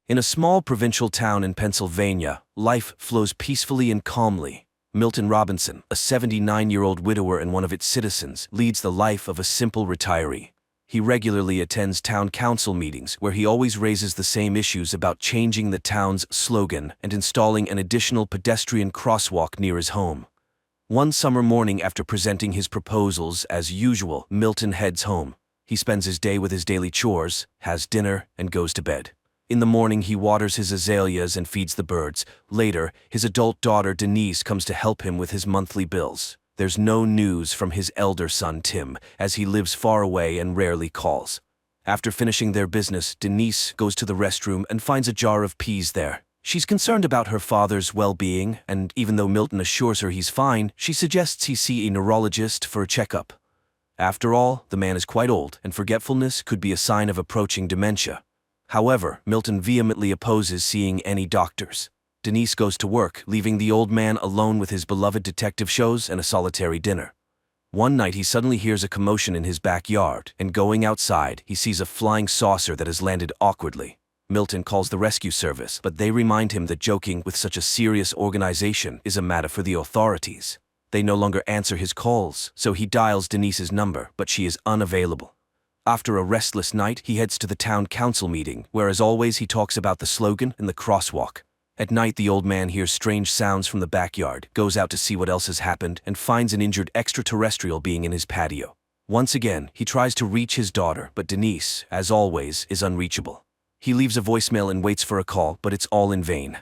In a small provincial town in Pennsylvania, life flows peacefully and calmly. Milton Robinson, a 79-year-old widower and one of its citizens, leads the life of a simple retiree. He regularly attends town council meetings where he always raises the same issues about changing the town's slogan and installing an additional pedestrian crosswalk near his home. One summer morning after presenting his proposals, as usual, Milton heads home. He spends his day with his daily chores, has dinner, and goes to bed. In the morning, he waters his azaleas and feeds the birds. Later, his adult daughter Denise comes to help him with his monthly bills. There's no news from his elder son Tim, as he lives far away and rarely calls. After finishing their business, Denise goes to the restroom and finds a jar of peas there. She's concerned about her father's well-being, and even though Milton assures her he's fine, she suggests he see a neurologist for a checkup. After all, the man is quite old, and forgetfulness could be a sign of approaching dementia. However, Milton vehemently opposes seeing any doctors. Denise goes to work, leaving the old man alone with his beloved detective shows and a solitary dinner. One night he suddenly hears a commotion in his backyard, and going outside, he sees a flying saucer that has landed awkwardly. Milton calls the rescue service, but they remind him that joking with such a serious organization is a matter for the authorities. They no longer answer his calls, so he dials Denise's number, but she is unavailable. After a restless night, he heads to the town council meeting, where as always he talks about the slogan and the crosswalk. At night, the old man hears strange sounds from the backyard, goes out to see what else has happened, and finds an injured extraterrestrial being in his patio. Once again, he tries to reach his daughter, but Denise, as always, is unreachable. He leaves a voicemail and waits for a call, but it's all in vain.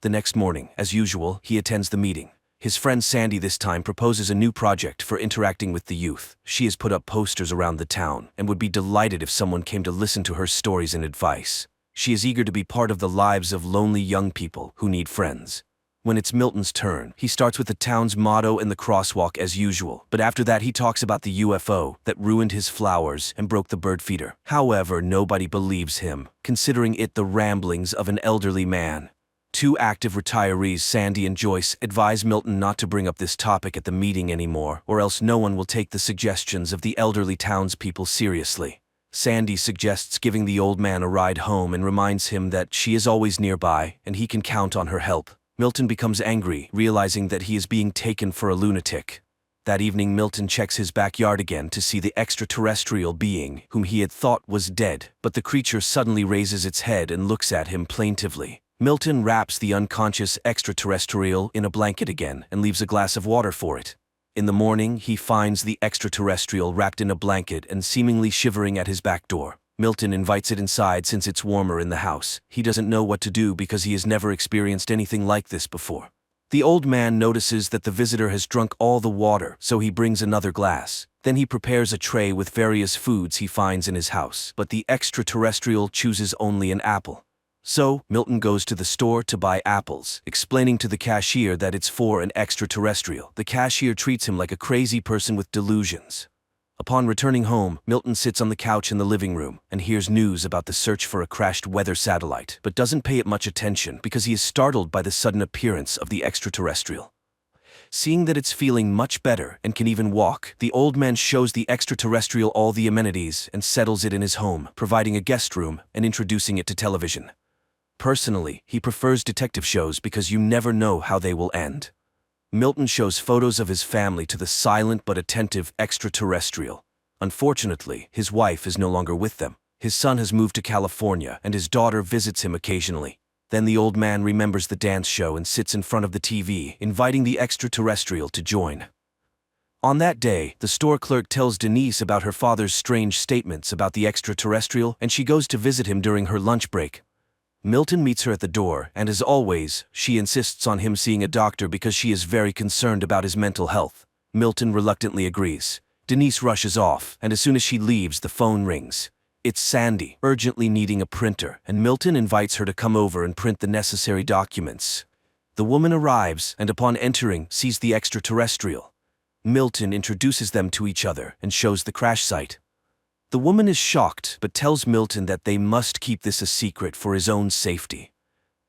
The next morning, as usual, he attends the meeting. His friend Sandy this time proposes a new project for interacting with the youth. She has put up posters around the town and would be delighted if someone came to listen to her stories and advice. She is eager to be part of the lives of lonely young people who need friends. When it's Milton's turn, he starts with the town's motto and the crosswalk as usual, but after that he talks about the UFO that ruined his flowers and broke the bird feeder. However, nobody believes him, considering it the ramblings of an elderly man. Two active retirees, Sandy and Joyce, advise Milton not to bring up this topic at the meeting anymore, or else no one will take the suggestions of the elderly townspeople seriously. Sandy suggests giving the old man a ride home and reminds him that she is always nearby and he can count on her help. Milton becomes angry, realizing that he is being taken for a lunatic. That evening, Milton checks his backyard again to see the extraterrestrial being whom he had thought was dead, but the creature suddenly raises its head and looks at him plaintively. Milton wraps the unconscious extraterrestrial in a blanket again and leaves a glass of water for it. In the morning, he finds the extraterrestrial wrapped in a blanket and seemingly shivering at his back door. Milton invites it inside since it's warmer in the house. He doesn't know what to do because he has never experienced anything like this before. The old man notices that the visitor has drunk all the water, so he brings another glass. Then he prepares a tray with various foods he finds in his house, but the extraterrestrial chooses only an apple. So, Milton goes to the store to buy apples, explaining to the cashier that it's for an extraterrestrial. The cashier treats him like a crazy person with delusions. Upon returning home, Milton sits on the couch in the living room and hears news about the search for a crashed weather satellite, but doesn't pay it much attention because he is startled by the sudden appearance of the extraterrestrial. Seeing that it's feeling much better and can even walk, the old man shows the extraterrestrial all the amenities and settles it in his home, providing a guest room and introducing it to television. Personally, he prefers detective shows because you never know how they will end. Milton shows photos of his family to the silent but attentive extraterrestrial. Unfortunately, his wife is no longer with them. His son has moved to California and his daughter visits him occasionally. Then the old man remembers the dance show and sits in front of the TV, inviting the extraterrestrial to join. On that day, the store clerk tells Denise about her father's strange statements about the extraterrestrial, and she goes to visit him during her lunch break. Milton meets her at the door, and as always, she insists on him seeing a doctor because she is very concerned about his mental health. Milton reluctantly agrees. Denise rushes off, and as soon as she leaves, the phone rings. It's Sandy, urgently needing a printer, and Milton invites her to come over and print the necessary documents. The woman arrives, and upon entering, sees the extraterrestrial. Milton introduces them to each other and shows the crash site. The woman is shocked, but tells Milton that they must keep this a secret for his own safety.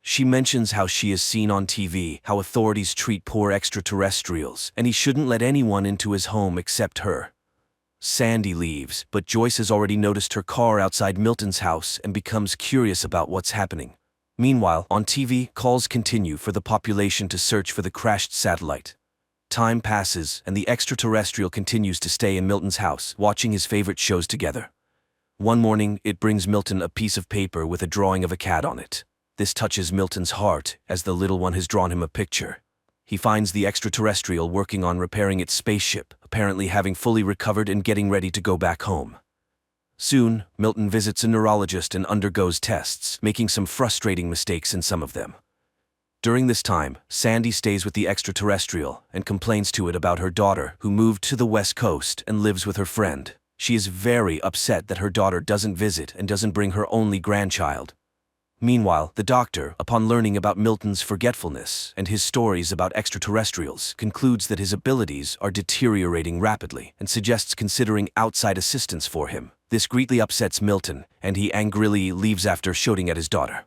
She mentions how she has seen on TV how authorities treat poor extraterrestrials, and he shouldn't let anyone into his home except her. Sandy leaves, but Joyce has already noticed her car outside Milton's house and becomes curious about what's happening. Meanwhile, on TV, calls continue for the population to search for the crashed satellite. Time passes, and the extraterrestrial continues to stay in Milton's house, watching his favorite shows together. One morning, it brings Milton a piece of paper with a drawing of a cat on it. This touches Milton's heart, as the little one has drawn him a picture. He finds the extraterrestrial working on repairing its spaceship, apparently having fully recovered and getting ready to go back home. Soon, Milton visits a neurologist and undergoes tests, making some frustrating mistakes in some of them. During this time, Sandy stays with the extraterrestrial and complains to it about her daughter, who moved to the West Coast and lives with her friend. She is very upset that her daughter doesn't visit and doesn't bring her only grandchild. Meanwhile, the doctor, upon learning about Milton's forgetfulness and his stories about extraterrestrials, concludes that his abilities are deteriorating rapidly and suggests considering outside assistance for him. This greatly upsets Milton, and he angrily leaves after shouting at his daughter.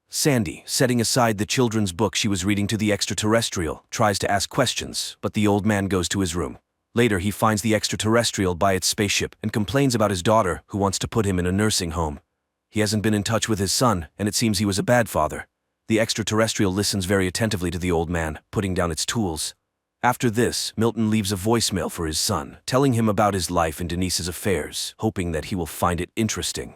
Sandy, setting aside the children's book she was reading to the extraterrestrial, tries to ask questions, but the old man goes to his room. Later, he finds the extraterrestrial by its spaceship and complains about his daughter, who wants to put him in a nursing home. He hasn't been in touch with his son, and it seems he was a bad father. The extraterrestrial listens very attentively to the old man, putting down its tools. After this, Milton leaves a voicemail for his son, telling him about his life and Denise's affairs, hoping that he will find it interesting.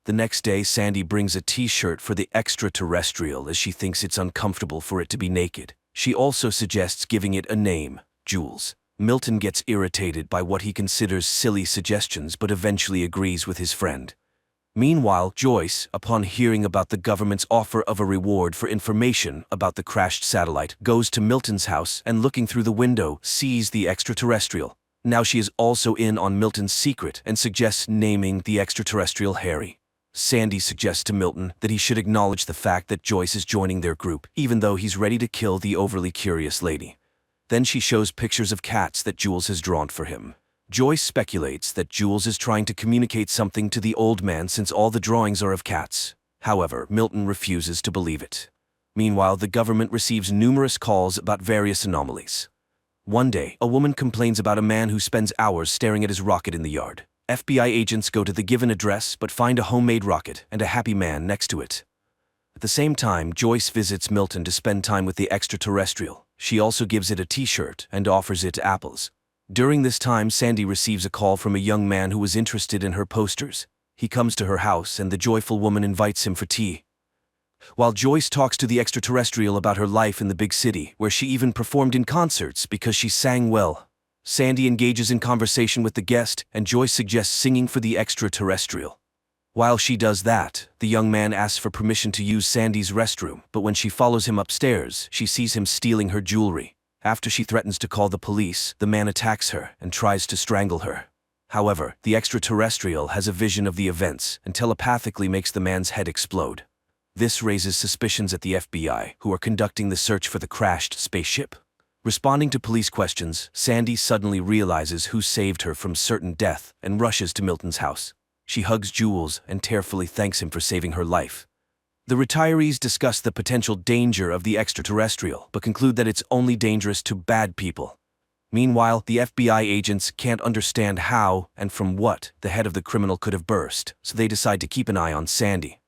The next day, Sandy brings a t-shirt for the extraterrestrial as she thinks it's uncomfortable for it to be naked. She also suggests giving it a name, Jules. Milton gets irritated by what he considers silly suggestions but eventually agrees with his friend. Meanwhile, Joyce, upon hearing about the government's offer of a reward for information about the crashed satellite, goes to Milton's house and, looking through the window, sees the extraterrestrial. Now she is also in on Milton's secret and suggests naming the extraterrestrial Harry. Sandy suggests to Milton that he should acknowledge the fact that Joyce is joining their group, even though he's ready to kill the overly curious lady. Then she shows pictures of cats that Jules has drawn for him. Joyce speculates that Jules is trying to communicate something to the old man since all the drawings are of cats. However, Milton refuses to believe it. Meanwhile, the government receives numerous calls about various anomalies. One day, a woman complains about a man who spends hours staring at his rocket in the yard. FBI agents go to the given address but find a homemade rocket and a happy man next to it. At the same time, Joyce visits Milton to spend time with the extraterrestrial. She also gives it a t-shirt and offers it apples. During this time, Sandy receives a call from a young man who was interested in her posters. He comes to her house and the joyful woman invites him for tea. While Joyce talks to the extraterrestrial about her life in the big city, where she even performed in concerts because she sang well, Sandy engages in conversation with the guest and Joyce suggests singing for the extraterrestrial. While she does that, the young man asks for permission to use Sandy's restroom, but when she follows him upstairs, she sees him stealing her jewelry. After she threatens to call the police, the man attacks her and tries to strangle her. However, the extraterrestrial has a vision of the events and telepathically makes the man's head explode. This raises suspicions at the FBI, who are conducting the search for the crashed spaceship. Responding to police questions, Sandy suddenly realizes who saved her from certain death and rushes to Milton's house. She hugs Jules and tearfully thanks him for saving her life. The retirees discuss the potential danger of the extraterrestrial, but conclude that it's only dangerous to bad people. Meanwhile, the FBI agents can't understand how and from what the head of the criminal could have burst, so they decide to keep an eye on Sandy.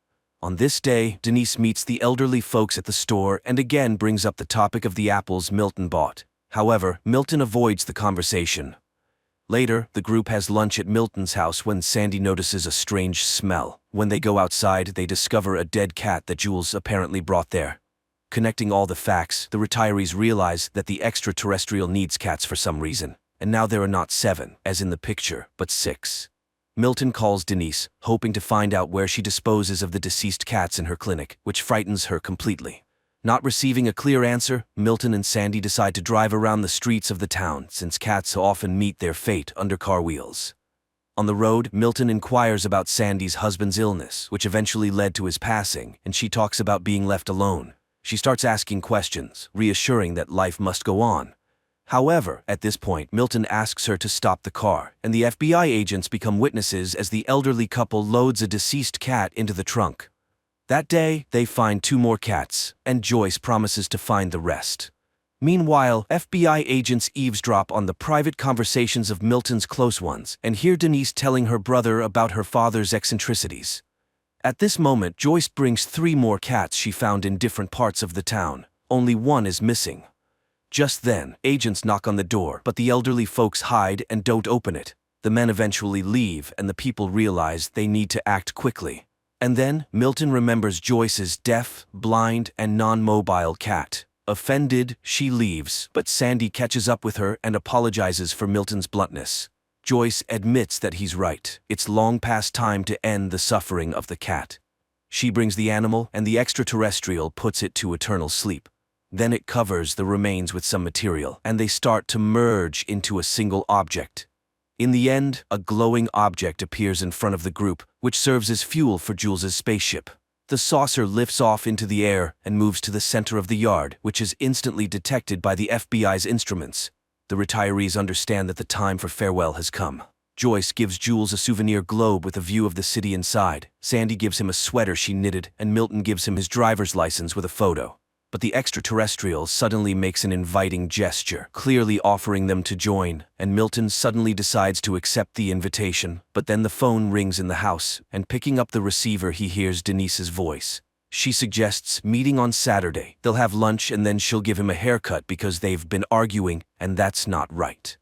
On this day, Denise meets the elderly folks at the store and again brings up the topic of the apples Milton bought. However, Milton avoids the conversation. Later, the group has lunch at Milton's house when Sandy notices a strange smell. When they go outside, they discover a dead cat that Jules apparently brought there. Connecting all the facts, the retirees realize that the extraterrestrial needs cats for some reason, and now there are not 7, as in the picture, but 6. Milton calls Denise, hoping to find out where she disposes of the deceased cats in her clinic, which frightens her completely. Not receiving a clear answer, Milton and Sandy decide to drive around the streets of the town since cats often meet their fate under car wheels. On the road, Milton inquires about Sandy's husband's illness, which eventually led to his passing, and she talks about being left alone. She starts asking questions, reassuring that life must go on. However, at this point, Milton asks her to stop the car, and the FBI agents become witnesses as the elderly couple loads a deceased cat into the trunk. That day, they find 2 more cats, and Joyce promises to find the rest. Meanwhile, FBI agents eavesdrop on the private conversations of Milton's close ones and hear Denise telling her brother about her father's eccentricities. At this moment, Joyce brings 3 more cats she found in different parts of the town. Only one is missing. Just then, agents knock on the door, but the elderly folks hide and don't open it. The men eventually leave, and the people realize they need to act quickly. And then, Milton remembers Joyce's deaf, blind, and non-mobile cat. Offended, she leaves, but Sandy catches up with her and apologizes for Milton's bluntness. Joyce admits that he's right. It's long past time to end the suffering of the cat. She brings the animal, and the extraterrestrial puts it to eternal sleep. Then it covers the remains with some material, and they start to merge into a single object. In the end, a glowing object appears in front of the group, which serves as fuel for Jules's spaceship. The saucer lifts off into the air and moves to the center of the yard, which is instantly detected by the FBI's instruments. The retirees understand that the time for farewell has come. Joyce gives Jules a souvenir globe with a view of the city inside. Sandy gives him a sweater she knitted, and Milton gives him his driver's license with a photo. But the extraterrestrial suddenly makes an inviting gesture, clearly offering them to join, and Milton suddenly decides to accept the invitation. But then the phone rings in the house, and picking up the receiver he hears Denise's voice. She suggests meeting on Saturday. They'll have lunch and then she'll give him a haircut because they've been arguing, and that's not right.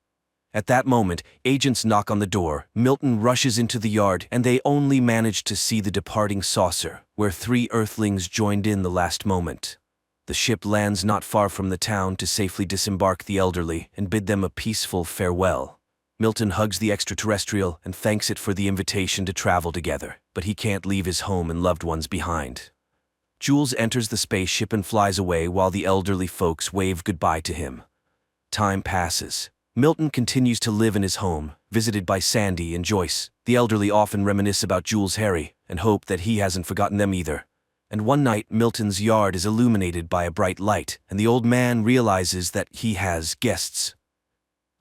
At that moment, agents knock on the door. Milton rushes into the yard, and they only manage to see the departing saucer, where 3 Earthlings joined in the last moment. The ship lands not far from the town to safely disembark the elderly and bid them a peaceful farewell. Milton hugs the extraterrestrial and thanks it for the invitation to travel together, but he can't leave his home and loved ones behind. Jules enters the spaceship and flies away while the elderly folks wave goodbye to him. Time passes. Milton continues to live in his home, visited by Sandy and Joyce. The elderly often reminisce about Jules' Harry and hope that he hasn't forgotten them either. And one night, Milton's yard is illuminated by a bright light, and the old man realizes that he has guests.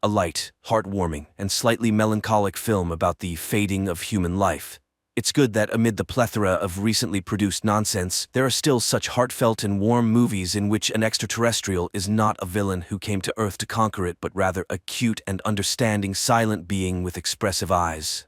A light, heartwarming, and slightly melancholic film about the fading of human life. It's good that amid the plethora of recently produced nonsense, there are still such heartfelt and warm movies in which an extraterrestrial is not a villain who came to Earth to conquer it, but rather a cute and understanding silent being with expressive eyes.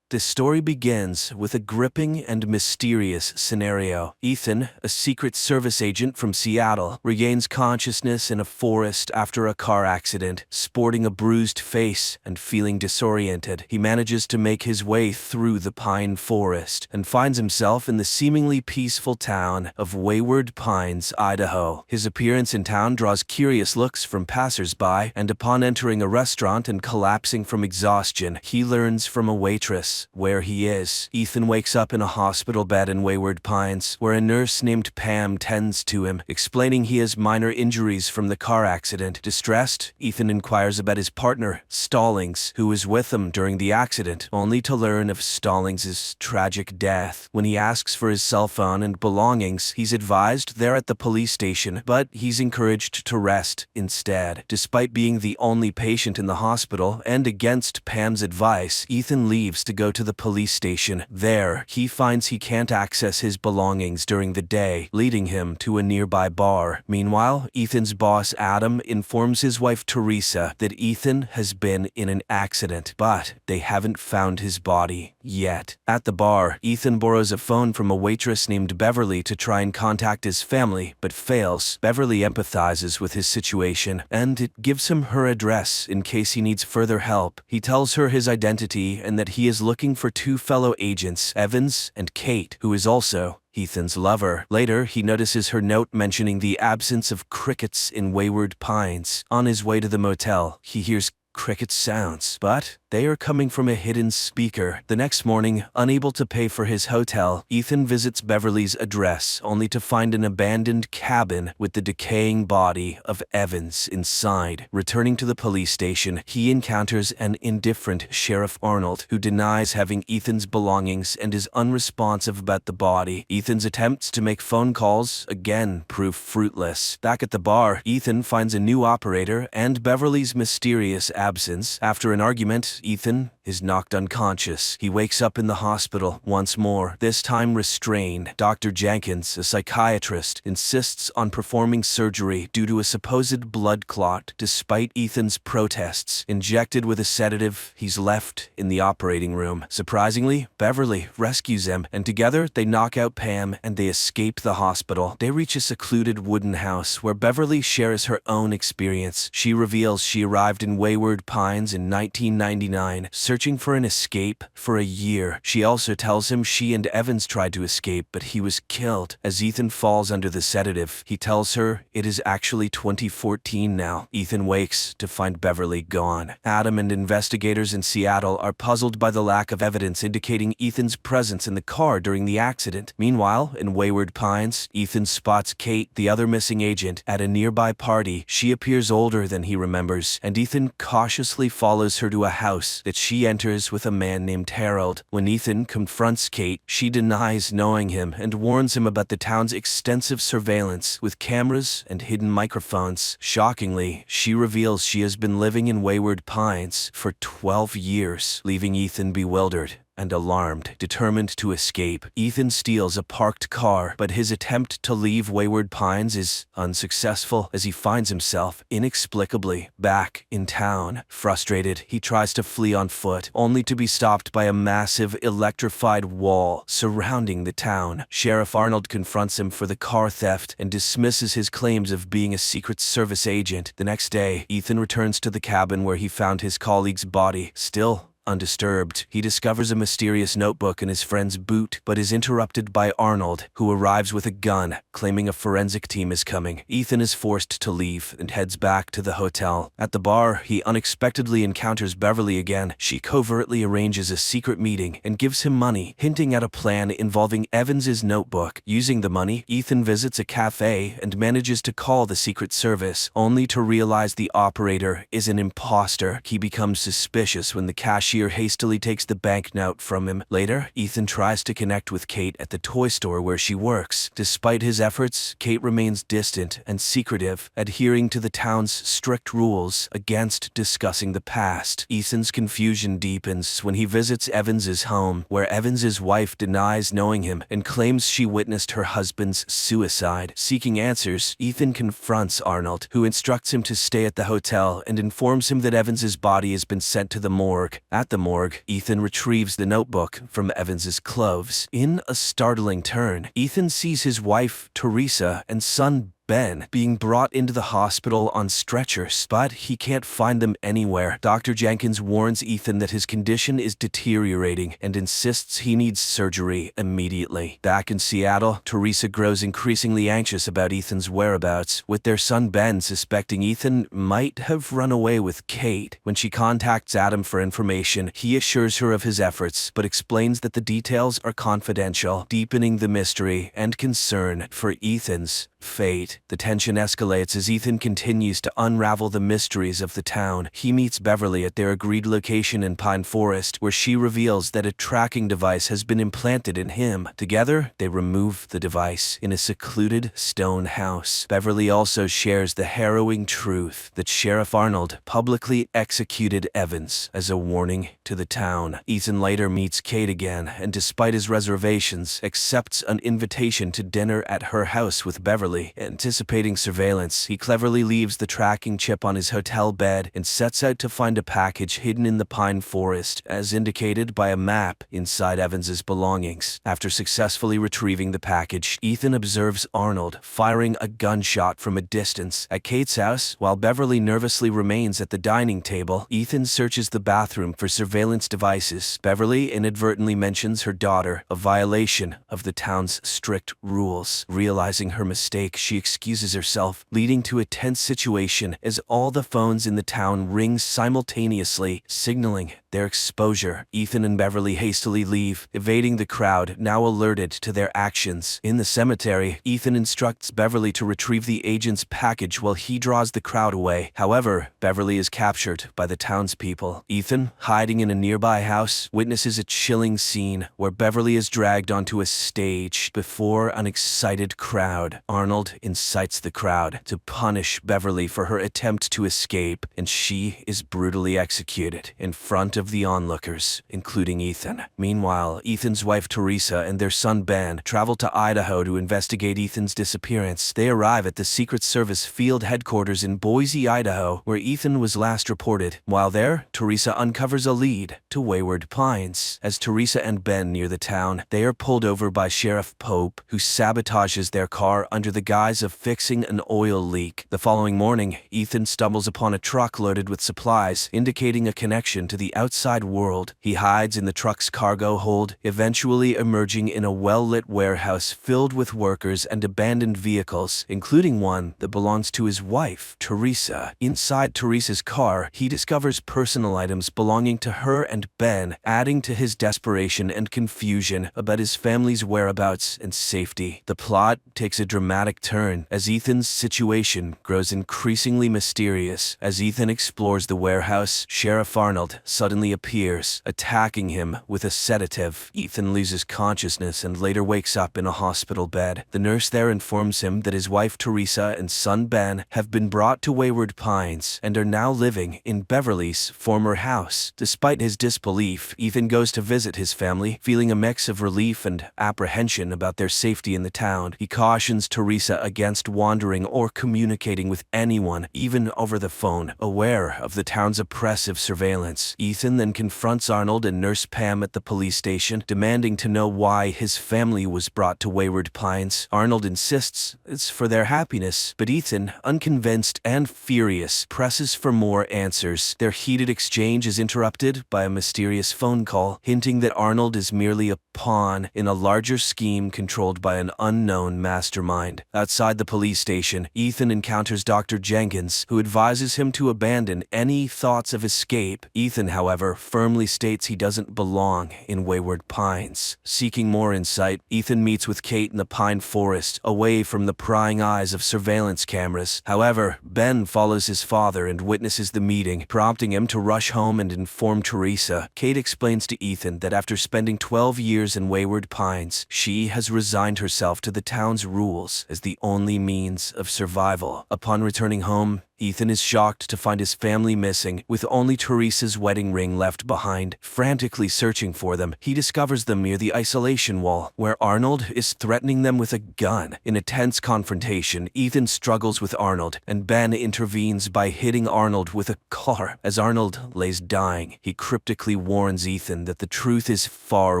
This story begins with a gripping and mysterious scenario. Ethan, a Secret Service agent from Seattle, regains consciousness in a forest after a car accident. Sporting a bruised face and feeling disoriented, he manages to make his way through the pine forest and finds himself in the seemingly peaceful town of Wayward Pines, Idaho. His appearance in town draws curious looks from passers-by, and upon entering a restaurant and collapsing from exhaustion, he learns from a waitress where he is. Ethan wakes up in a hospital bed in Wayward Pines, where a nurse named Pam tends to him, explaining he has minor injuries from the car accident. Distressed, Ethan inquires about his partner, Stallings, who was with him during the accident, only to learn of Stallings' tragic death. When he asks for his cell phone and belongings, he's advised they're at the police station, but he's encouraged to rest instead. Despite being the only patient in the hospital and against Pam's advice, Ethan leaves to go to the police station. There, he finds he can't access his belongings during the day, leading him to a nearby bar. Meanwhile, Ethan's boss Adam informs his wife Teresa that Ethan has been in an accident, but they haven't found his body yet. At the bar, Ethan borrows a phone from a waitress named Beverly to try and contact his family, but fails. Beverly empathizes with his situation, and it gives him her address in case he needs further help. He tells her his identity and that he is looking for 2 fellow agents, Evans and Kate, who is also Ethan's lover. Later, he notices her note mentioning the absence of crickets in Wayward Pines. On his way to the motel, he hears cricket sounds, but they are coming from a hidden speaker. The next morning, unable to pay for his hotel, Ethan visits Beverly's address only to find an abandoned cabin with the decaying body of Evans inside. Returning to the police station, he encounters an indifferent Sheriff Arnold who denies having Ethan's belongings and is unresponsive about the body. Ethan's attempts to make phone calls again prove fruitless. Back at the bar, Ethan finds a new operator and Beverly's mysterious absence. After an argument, Ethan is knocked unconscious. He wakes up in the hospital once more, this time restrained. Dr. Jenkins, a psychiatrist, insists on performing surgery due to a supposed blood clot. Despite Ethan's protests, injected with a sedative, he's left in the operating room. Surprisingly, Beverly rescues him, and together they knock out Pam and they escape the hospital. They reach a secluded wooden house where Beverly shares her own experience. She reveals she arrived in Wayward Pines in 1999, searching for an escape for a year. She also tells him she and Evans tried to escape, but he was killed. As Ethan falls under the sedative, he tells her it is actually 2014 now. Ethan wakes to find Beverly gone. Adam and investigators in Seattle are puzzled by the lack of evidence indicating Ethan's presence in the car during the accident. Meanwhile, in Wayward Pines, Ethan spots Kate, the other missing agent, at a nearby party. She appears older than he remembers, and Ethan cautiously follows her to a house that she enters with a man named Harold. When Ethan confronts Kate, she denies knowing him and warns him about the town's extensive surveillance with cameras and hidden microphones. Shockingly, she reveals she has been living in Wayward Pines for 12 years, leaving Ethan bewildered and alarmed. Determined to escape, Ethan steals a parked car, but his attempt to leave Wayward Pines is unsuccessful as he finds himself inexplicably back in town. Frustrated, he tries to flee on foot, only to be stopped by a massive electrified wall surrounding the town. Sheriff Arnold confronts him for the car theft and dismisses his claims of being a Secret Service agent. The next day, Ethan returns to the cabin where he found his colleague's body, still undisturbed. He discovers a mysterious notebook in his friend's boot, but is interrupted by Arnold, who arrives with a gun, claiming a forensic team is coming. Ethan is forced to leave and heads back to the hotel. At the bar, he unexpectedly encounters Beverly again. She covertly arranges a secret meeting and gives him money, hinting at a plan involving Evans's notebook. Using the money, Ethan visits a cafe and manages to call the Secret Service, only to realize the operator is an imposter. He becomes suspicious when the cashier hastily takes the banknote from him. Later, Ethan tries to connect with Kate at the toy store where she works. Despite his efforts, Kate remains distant and secretive, adhering to the town's strict rules against discussing the past. Ethan's confusion deepens when he visits Evans's home, where Evans's wife denies knowing him and claims she witnessed her husband's suicide. Seeking answers, Ethan confronts Arnold, who instructs him to stay at the hotel and informs him that Evans's body has been sent to the morgue. At the morgue, Ethan retrieves the notebook from Evans's clothes. In a startling turn, Ethan sees his wife, Teresa, and son, Ben, being brought into the hospital on stretchers, but he can't find them anywhere. Dr. Jenkins warns Ethan that his condition is deteriorating and insists he needs surgery immediately. Back in Seattle, Teresa grows increasingly anxious about Ethan's whereabouts, with their son Ben suspecting Ethan might have run away with Kate. When she contacts Adam for information, he assures her of his efforts, but explains that the details are confidential, deepening the mystery and concern for Ethan's fate. The tension escalates as Ethan continues to unravel the mysteries of the town. He meets Beverly at their agreed location in Pine Forest, where she reveals that a tracking device has been implanted in him. Together, they remove the device in a secluded stone house. Beverly also shares the harrowing truth that Sheriff Arnold publicly executed Evans as a warning to the town. Ethan later meets Kate again, and despite his reservations, accepts an invitation to dinner at her house with Beverly. Anticipating surveillance, he cleverly leaves the tracking chip on his hotel bed and sets out to find a package hidden in the pine forest, as indicated by a map inside Evans's belongings. After successfully retrieving the package, Ethan observes Arnold firing a gunshot from a distance at Kate's house. While Beverly nervously remains at the dining table, Ethan searches the bathroom for surveillance devices. Beverly inadvertently mentions her daughter, a violation of the town's strict rules. Realizing her mistake, she excuses herself, leading to a tense situation as all the phones in the town ring simultaneously, signaling their exposure. Ethan and Beverly hastily leave, evading the crowd, now alerted to their actions. In the cemetery, Ethan instructs Beverly to retrieve the agent's package while he draws the crowd away. However, Beverly is captured by the townspeople. Ethan, hiding in a nearby house, witnesses a chilling scene where Beverly is dragged onto a stage before an excited crowd. Arnold incites the crowd to punish Beverly for her attempt to escape, and she is brutally executed in front of of the onlookers, including Ethan. Meanwhile, Ethan's wife Teresa and their son Ben travel to Idaho to investigate Ethan's disappearance. They arrive at the Secret Service field headquarters in Boise, Idaho, where Ethan was last reported. While there, Teresa uncovers a lead to Wayward Pines. As Teresa and Ben near the town, they are pulled over by Sheriff Pope, who sabotages their car under the guise of fixing an oil leak. The following morning, Ethan stumbles upon a truck loaded with supplies, indicating a connection to the outside world. He hides in the truck's cargo hold, eventually emerging in a well-lit warehouse filled with workers and abandoned vehicles, including one that belongs to his wife, Teresa. Inside Teresa's car, he discovers personal items belonging to her and Ben, adding to his desperation and confusion about his family's whereabouts and safety. The plot takes a dramatic turn as Ethan's situation grows increasingly mysterious. As Ethan explores the warehouse, Sheriff Arnold suddenly appears, attacking him with a sedative. Ethan loses consciousness and later wakes up in a hospital bed. The nurse there informs him that his wife Teresa and son Ben have been brought to Wayward Pines and are now living in Beverly's former house. Despite his disbelief, Ethan goes to visit his family, feeling a mix of relief and apprehension about their safety in the town. He cautions Teresa against wandering or communicating with anyone, even over the phone. Aware of the town's oppressive surveillance, Ethan then confronts Arnold and Nurse Pam at the police station, demanding to know why his family was brought to Wayward Pines. Arnold insists it's for their happiness, but Ethan, unconvinced and furious, presses for more answers. Their heated exchange is interrupted by a mysterious phone call, hinting that Arnold is merely a pawn in a larger scheme controlled by an unknown mastermind. Outside the police station, Ethan encounters Dr. Jenkins, who advises him to abandon any thoughts of escape. Ethan, however, firmly states he doesn't belong in Wayward Pines. Seeking more insight, Ethan meets with Kate in the pine forest, away from the prying eyes of surveillance cameras. However, Ben follows his father and witnesses the meeting, prompting him to rush home and inform Teresa. Kate explains to Ethan that after spending 12 years in Wayward Pines, she has resigned herself to the town's rules as the only means of survival. Upon returning home, Ethan is shocked to find his family missing, with only Teresa's wedding ring left behind. Frantically searching for them, he discovers them near the isolation wall, where Arnold is threatening them with a gun. In a tense confrontation, Ethan struggles with Arnold, and Ben intervenes by hitting Arnold with a car. As Arnold lays dying, he cryptically warns Ethan that the truth is far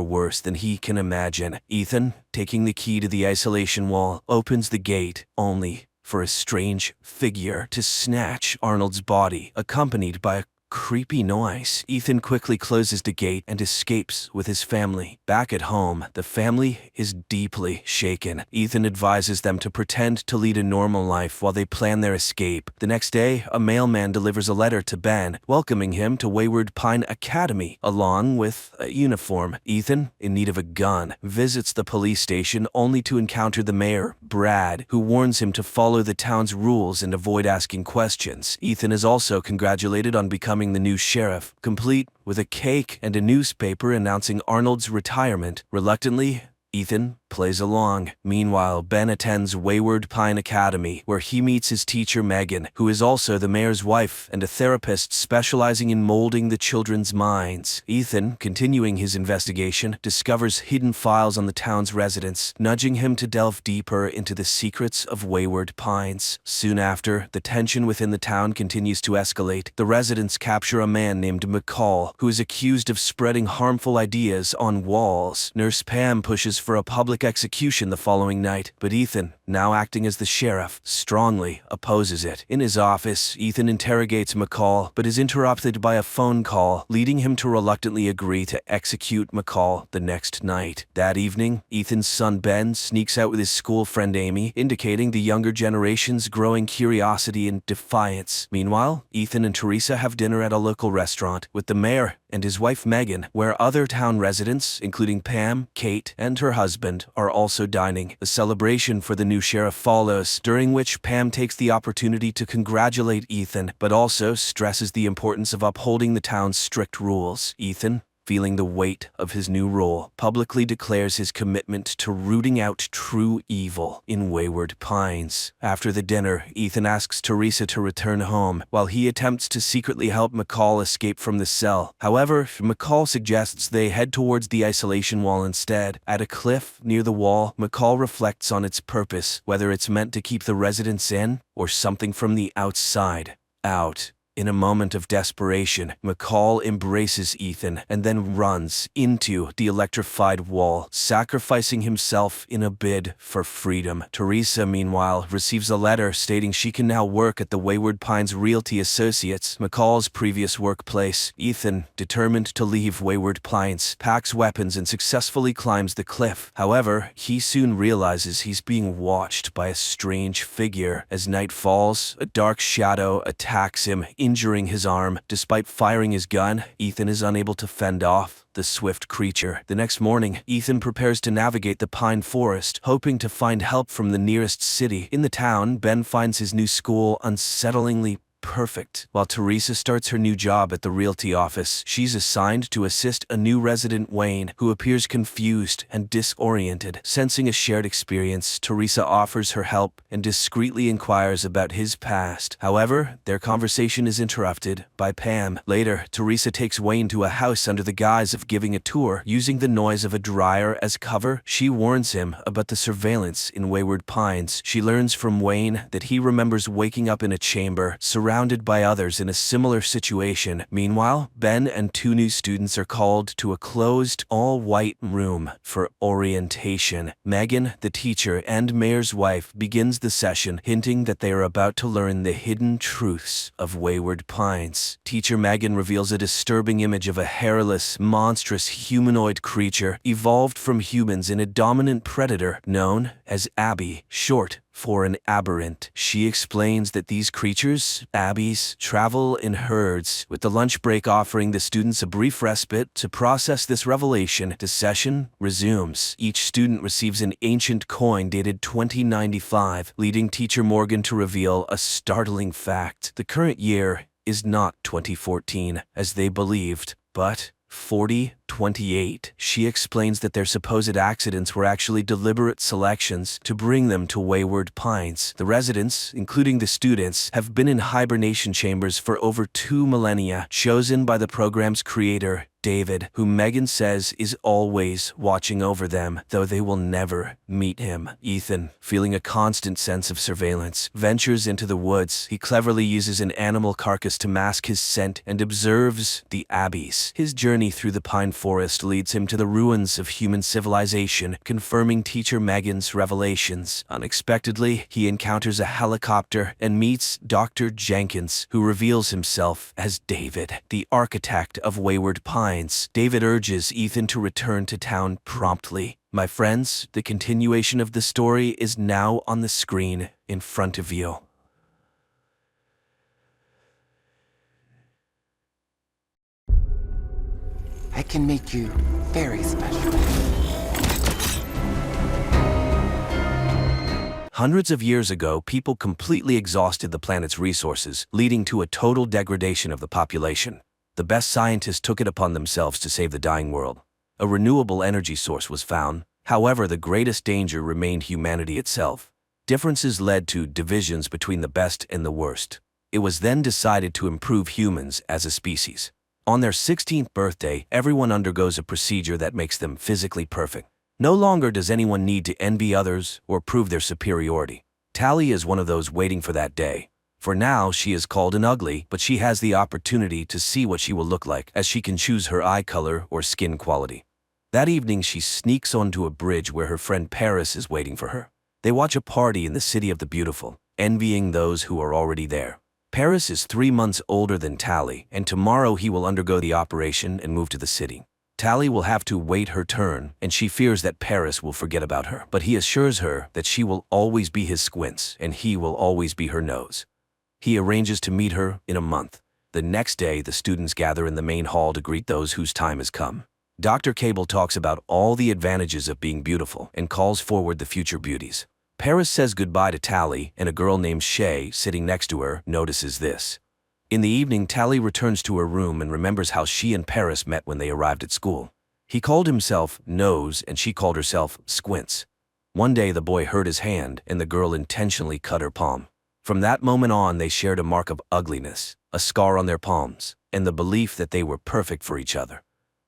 worse than he can imagine. Ethan, taking the key to the isolation wall, opens the gate, only for a strange figure to snatch Arnold's body, accompanied by a creepy noise. Ethan quickly closes the gate and escapes with his family. Back at home, the family is deeply shaken. Ethan advises them to pretend to lead a normal life while they plan their escape. The next day, a mailman delivers a letter to Ben, welcoming him to Wayward Pine Academy, along with a uniform. Ethan, in need of a gun, visits the police station only to encounter the mayor, Brad, who warns him to follow the town's rules and avoid asking questions. Ethan is also congratulated on becoming the new sheriff, complete with a cake and a newspaper announcing Arnold's retirement. Reluctantly, Ethan plays along. Meanwhile, Ben attends Wayward Pine Academy, where he meets his teacher Megan, who is also the mayor's wife and a therapist specializing in molding the children's minds. Ethan, continuing his investigation, discovers hidden files on the town's residents, nudging him to delve deeper into the secrets of Wayward Pines. Soon after, the tension within the town continues to escalate. The residents capture a man named McCall, who is accused of spreading harmful ideas on walls. Nurse Pam pushes for a public execution the following night, but Ethan, now acting as the sheriff, strongly opposes it. In his office, Ethan interrogates McCall, but is interrupted by a phone call, leading him to reluctantly agree to execute McCall the next night. That evening, Ethan's son Ben sneaks out with his school friend Amy, indicating the younger generation's growing curiosity and defiance. Meanwhile, Ethan and Teresa have dinner at a local restaurant with the mayor and his wife Megan, where other town residents, including Pam, Kate, and her husband, are also dining. A celebration for the new sheriff follows, during which Pam takes the opportunity to congratulate Ethan, but also stresses the importance of upholding the town's strict rules. Ethan, feeling the weight of his new role, publicly declares his commitment to rooting out true evil in Wayward Pines. After the dinner, Ethan asks Teresa to return home, while he attempts to secretly help McCall escape from the cell. However, McCall suggests they head towards the isolation wall instead. At a cliff near the wall, McCall reflects on its purpose, whether it's meant to keep the residents in, or something from the outside out. In a moment of desperation, McCall embraces Ethan and then runs into the electrified wall, sacrificing himself in a bid for freedom. Teresa, meanwhile, receives a letter stating she can now work at the Wayward Pines Realty Associates, McCall's previous workplace. Ethan, determined to leave Wayward Pines, packs weapons and successfully climbs the cliff. However, he soon realizes he's being watched by a strange figure. As night falls, a dark shadow attacks him, injuring his arm. Despite firing his gun, Ethan is unable to fend off the swift creature. The next morning, Ethan prepares to navigate the pine forest, hoping to find help from the nearest city. In the town, Ben finds his new school unsettlingly perfect. While Teresa starts her new job at the realty office, she's assigned to assist a new resident, Wayne, who appears confused and disoriented. Sensing a shared experience, Teresa offers her help and discreetly inquires about his past. However, their conversation is interrupted by Pam. Later, Teresa takes Wayne to a house under the guise of giving a tour. Using the noise of a dryer as cover, she warns him about the surveillance in Wayward Pines. She learns from Wayne that he remembers waking up in a chamber surrounded by others in a similar situation. Meanwhile, Ben and two new students are called to a closed, all-white room for orientation. Megan, the teacher and mayor's wife, begins the session, hinting that they are about to learn the hidden truths of Wayward Pines. Teacher Megan reveals a disturbing image of a hairless, monstrous humanoid creature evolved from humans in a dominant predator known as Abby, short for an aberrant. She explains that these creatures, Abbies, travel in herds, with the lunch break offering the students a brief respite to process this revelation. The session resumes. Each student receives an ancient coin dated 2095, leading teacher Morgan to reveal a startling fact. The current year is not 2014, as they believed, but 4028. She explains that their supposed accidents were actually deliberate selections to bring them to Wayward Pines. The residents, including the students, have been in hibernation chambers for over 2 millennia, chosen by the program's creator, David, who Megan says is always watching over them, though they will never meet him. Ethan, feeling a constant sense of surveillance, ventures into the woods. He cleverly uses an animal carcass to mask his scent and observes the Abbies. His journey through the pine forest leads him to the ruins of human civilization, confirming teacher Megan's revelations. Unexpectedly, he encounters a helicopter and meets Dr. Jenkins, who reveals himself as David, the architect of Wayward Pines. David urges Ethan to return to town promptly. My friends, the continuation of the story is now on the screen in front of you. I can make you very special. Hundreds of years ago, people completely exhausted the planet's resources, leading to a total degradation of the population. The best scientists took it upon themselves to save the dying world. A renewable energy source was found. However, the greatest danger remained humanity itself. Differences led to divisions between the best and the worst. It was then decided to improve humans as a species. On their 16th birthday, everyone undergoes a procedure that makes them physically perfect. No longer does anyone need to envy others or prove their superiority. Tally is one of those waiting for that day. For now, she is called an ugly, but she has the opportunity to see what she will look like, as she can choose her eye color or skin quality. That evening, she sneaks onto a bridge where her friend Paris is waiting for her. They watch a party in the City of the Beautiful, envying those who are already there. Paris is 3 months older than Tally, and tomorrow he will undergo the operation and move to the city. Tally will have to wait her turn, and she fears that Paris will forget about her. But he assures her that she will always be his squints, and he will always be her nose. He arranges to meet her in a month. The next day, the students gather in the main hall to greet those whose time has come. Dr. Cable talks about all the advantages of being beautiful and calls forward the future beauties. Paris says goodbye to Tally, and a girl named Shay, sitting next to her, notices this. In the evening, Tally returns to her room and remembers how she and Paris met when they arrived at school. He called himself Nose and she called herself Squints. One day the boy hurt his hand and the girl intentionally cut her palm. From that moment on, they shared a mark of ugliness, a scar on their palms, and the belief that they were perfect for each other.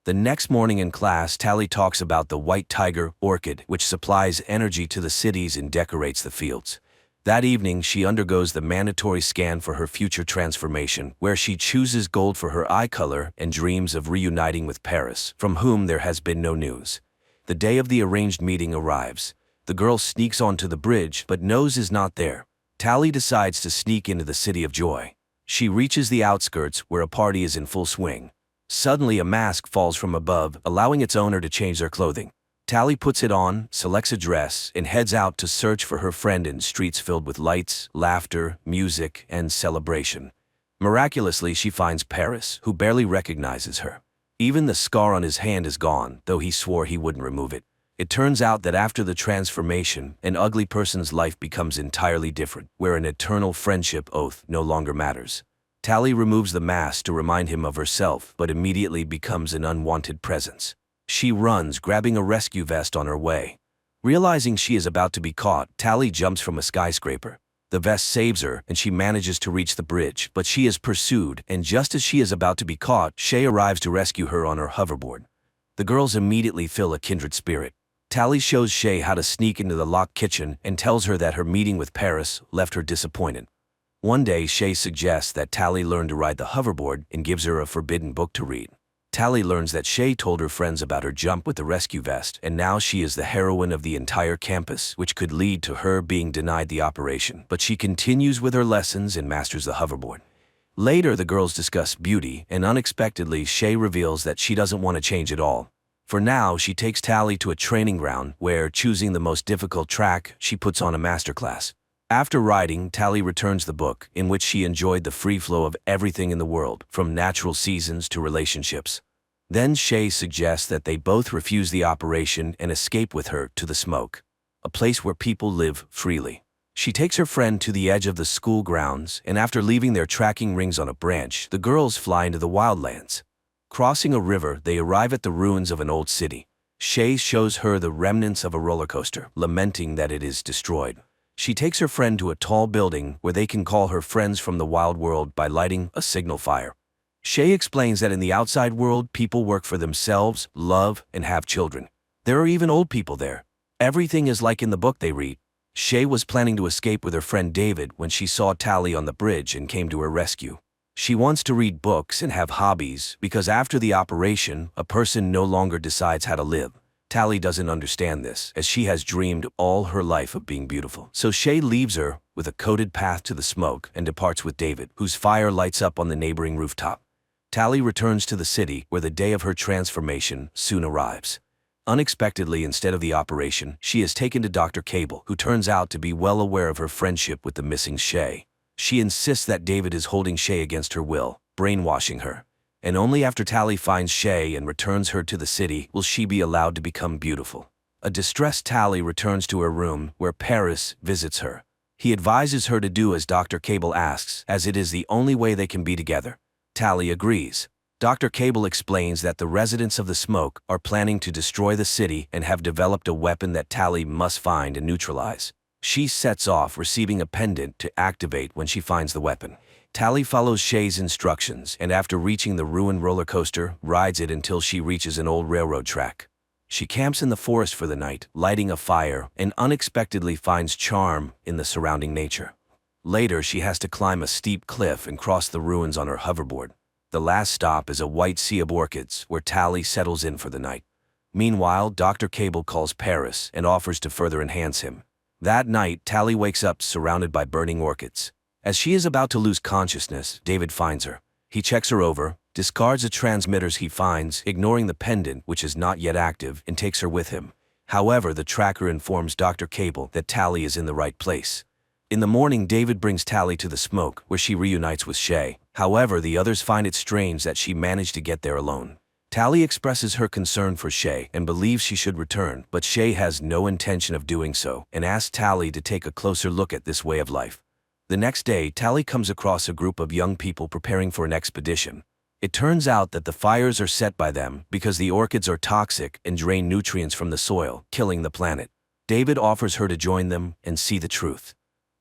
The next morning in class, Tally talks about the white tiger orchid, which supplies energy to the cities and decorates the fields. That evening, she undergoes the mandatory scan for her future transformation, where she chooses gold for her eye color and dreams of reuniting with Paris, from whom there has been no news. The day of the arranged meeting arrives. The girl sneaks onto the bridge, but Nose is not there. Tally decides to sneak into the City of Joy. She reaches the outskirts, where a party is in full swing. Suddenly, a mask falls from above, allowing its owner to change their clothing. Tally puts it on, selects a dress, and heads out to search for her friend in streets filled with lights, laughter, music, and celebration. Miraculously, she finds Paris, who barely recognizes her. Even the scar on his hand is gone, though he swore he wouldn't remove it. It turns out that after the transformation, an ugly person's life becomes entirely different, where an eternal friendship oath no longer matters. Tally removes the mask to remind him of herself, but immediately becomes an unwanted presence. She runs, grabbing a rescue vest on her way. Realizing she is about to be caught, Tally jumps from a skyscraper. The vest saves her, and she manages to reach the bridge, but she is pursued, and just as she is about to be caught, Shay arrives to rescue her on her hoverboard. The girls immediately feel a kindred spirit. Tally shows Shay how to sneak into the locked kitchen and tells her that her meeting with Paris left her disappointed. One day, Shay suggests that Tally learn to ride the hoverboard and gives her a forbidden book to read. Tally learns that Shay told her friends about her jump with the rescue vest, and now she is the heroine of the entire campus, which could lead to her being denied the operation. But she continues with her lessons and masters the hoverboard. Later, the girls discuss beauty, and unexpectedly, Shay reveals that she doesn't want to change at all. For now, she takes Tally to a training ground where, choosing the most difficult track, she puts on a masterclass. After riding, Tally returns the book, in which she enjoyed the free flow of everything in the world, from natural seasons to relationships. Then Shay suggests that they both refuse the operation and escape with her to the smoke, a place where people live freely. She takes her friend to the edge of the school grounds, and after leaving their tracking rings on a branch, the girls fly into the wildlands. Crossing a river, they arrive at the ruins of an old city. Shay shows her the remnants of a roller coaster, lamenting that it is destroyed. She takes her friend to a tall building where they can call her friends from the wild world by lighting a signal fire. Shay explains that in the outside world, people work for themselves, love, and have children. There are even old people there. Everything is like in the book they read. Shay was planning to escape with her friend David when she saw Tally on the bridge and came to her rescue. She wants to read books and have hobbies because after the operation, a person no longer decides how to live. Tally doesn't understand this, as she has dreamed all her life of being beautiful. So Shay leaves her with a coated path to the smoke and departs with David, whose fire lights up on the neighboring rooftop. Tally returns to the city, where the day of her transformation soon arrives. Unexpectedly, instead of the operation, she is taken to Dr. Cable, who turns out to be well aware of her friendship with the missing Shay. She insists that David is holding Shay against her will, brainwashing her. And only after Tally finds Shay and returns her to the city will she be allowed to become beautiful. A distressed Tally returns to her room, where Paris visits her. He advises her to do as Dr. Cable asks, as it is the only way they can be together. Tally agrees. Dr. Cable explains that the residents of the smoke are planning to destroy the city and have developed a weapon that Tally must find and neutralize. She sets off, receiving a pendant to activate when she finds the weapon. Tally follows Shay's instructions and after reaching the ruined roller coaster, rides it until she reaches an old railroad track. She camps in the forest for the night, lighting a fire, and unexpectedly finds charm in the surrounding nature. Later, she has to climb a steep cliff and cross the ruins on her hoverboard. The last stop is a white sea of orchids, where Tally settles in for the night. Meanwhile, Dr. Cable calls Paris and offers to further enhance him. That night, Tally wakes up surrounded by burning orchids. As she is about to lose consciousness, David finds her. He checks her over, discards the transmitters he finds, ignoring the pendant, which is not yet active, and takes her with him. However, the tracker informs Dr. Cable that Tally is in the right place. In the morning, David brings Tally to the smoke, where she reunites with Shay. However, the others find it strange that she managed to get there alone. Tally expresses her concern for Shay and believes she should return, but Shay has no intention of doing so and asks Tally to take a closer look at this way of life. The next day, Tally comes across a group of young people preparing for an expedition. It turns out that the fires are set by them because the orchids are toxic and drain nutrients from the soil, killing the planet. David offers her to join them and see the truth.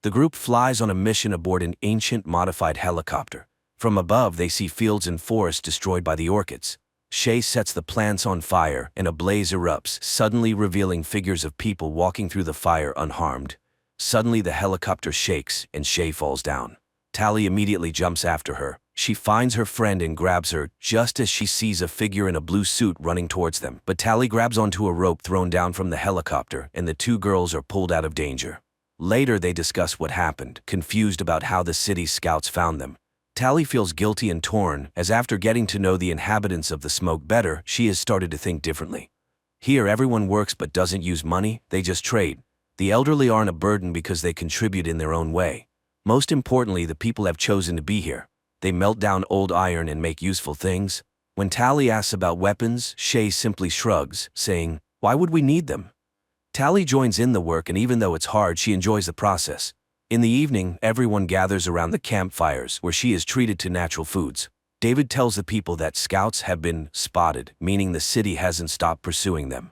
The group flies on a mission aboard an ancient modified helicopter. From above, they see fields and forests destroyed by the orchids. Shay sets the plants on fire and a blaze erupts, suddenly revealing figures of people walking through the fire unharmed. Suddenly the helicopter shakes and Shay falls down. Tally immediately jumps after her. She finds her friend and grabs her just as she sees a figure in a blue suit running towards them. But Tally grabs onto a rope thrown down from the helicopter and the two girls are pulled out of danger. Later they discuss what happened, confused about how the city's scouts found them. Tally feels guilty and torn, as after getting to know the inhabitants of the smoke better, she has started to think differently. Here everyone works but doesn't use money, they just trade. The elderly aren't a burden because they contribute in their own way. Most importantly, the people have chosen to be here. They melt down old iron and make useful things. When Tally asks about weapons, Shay simply shrugs, saying, "Why would we need them?" Tally joins in the work, and even though it's hard, she enjoys the process. In the evening, everyone gathers around the campfires where she is treated to natural foods. David tells the people that scouts have been spotted, meaning the city hasn't stopped pursuing them.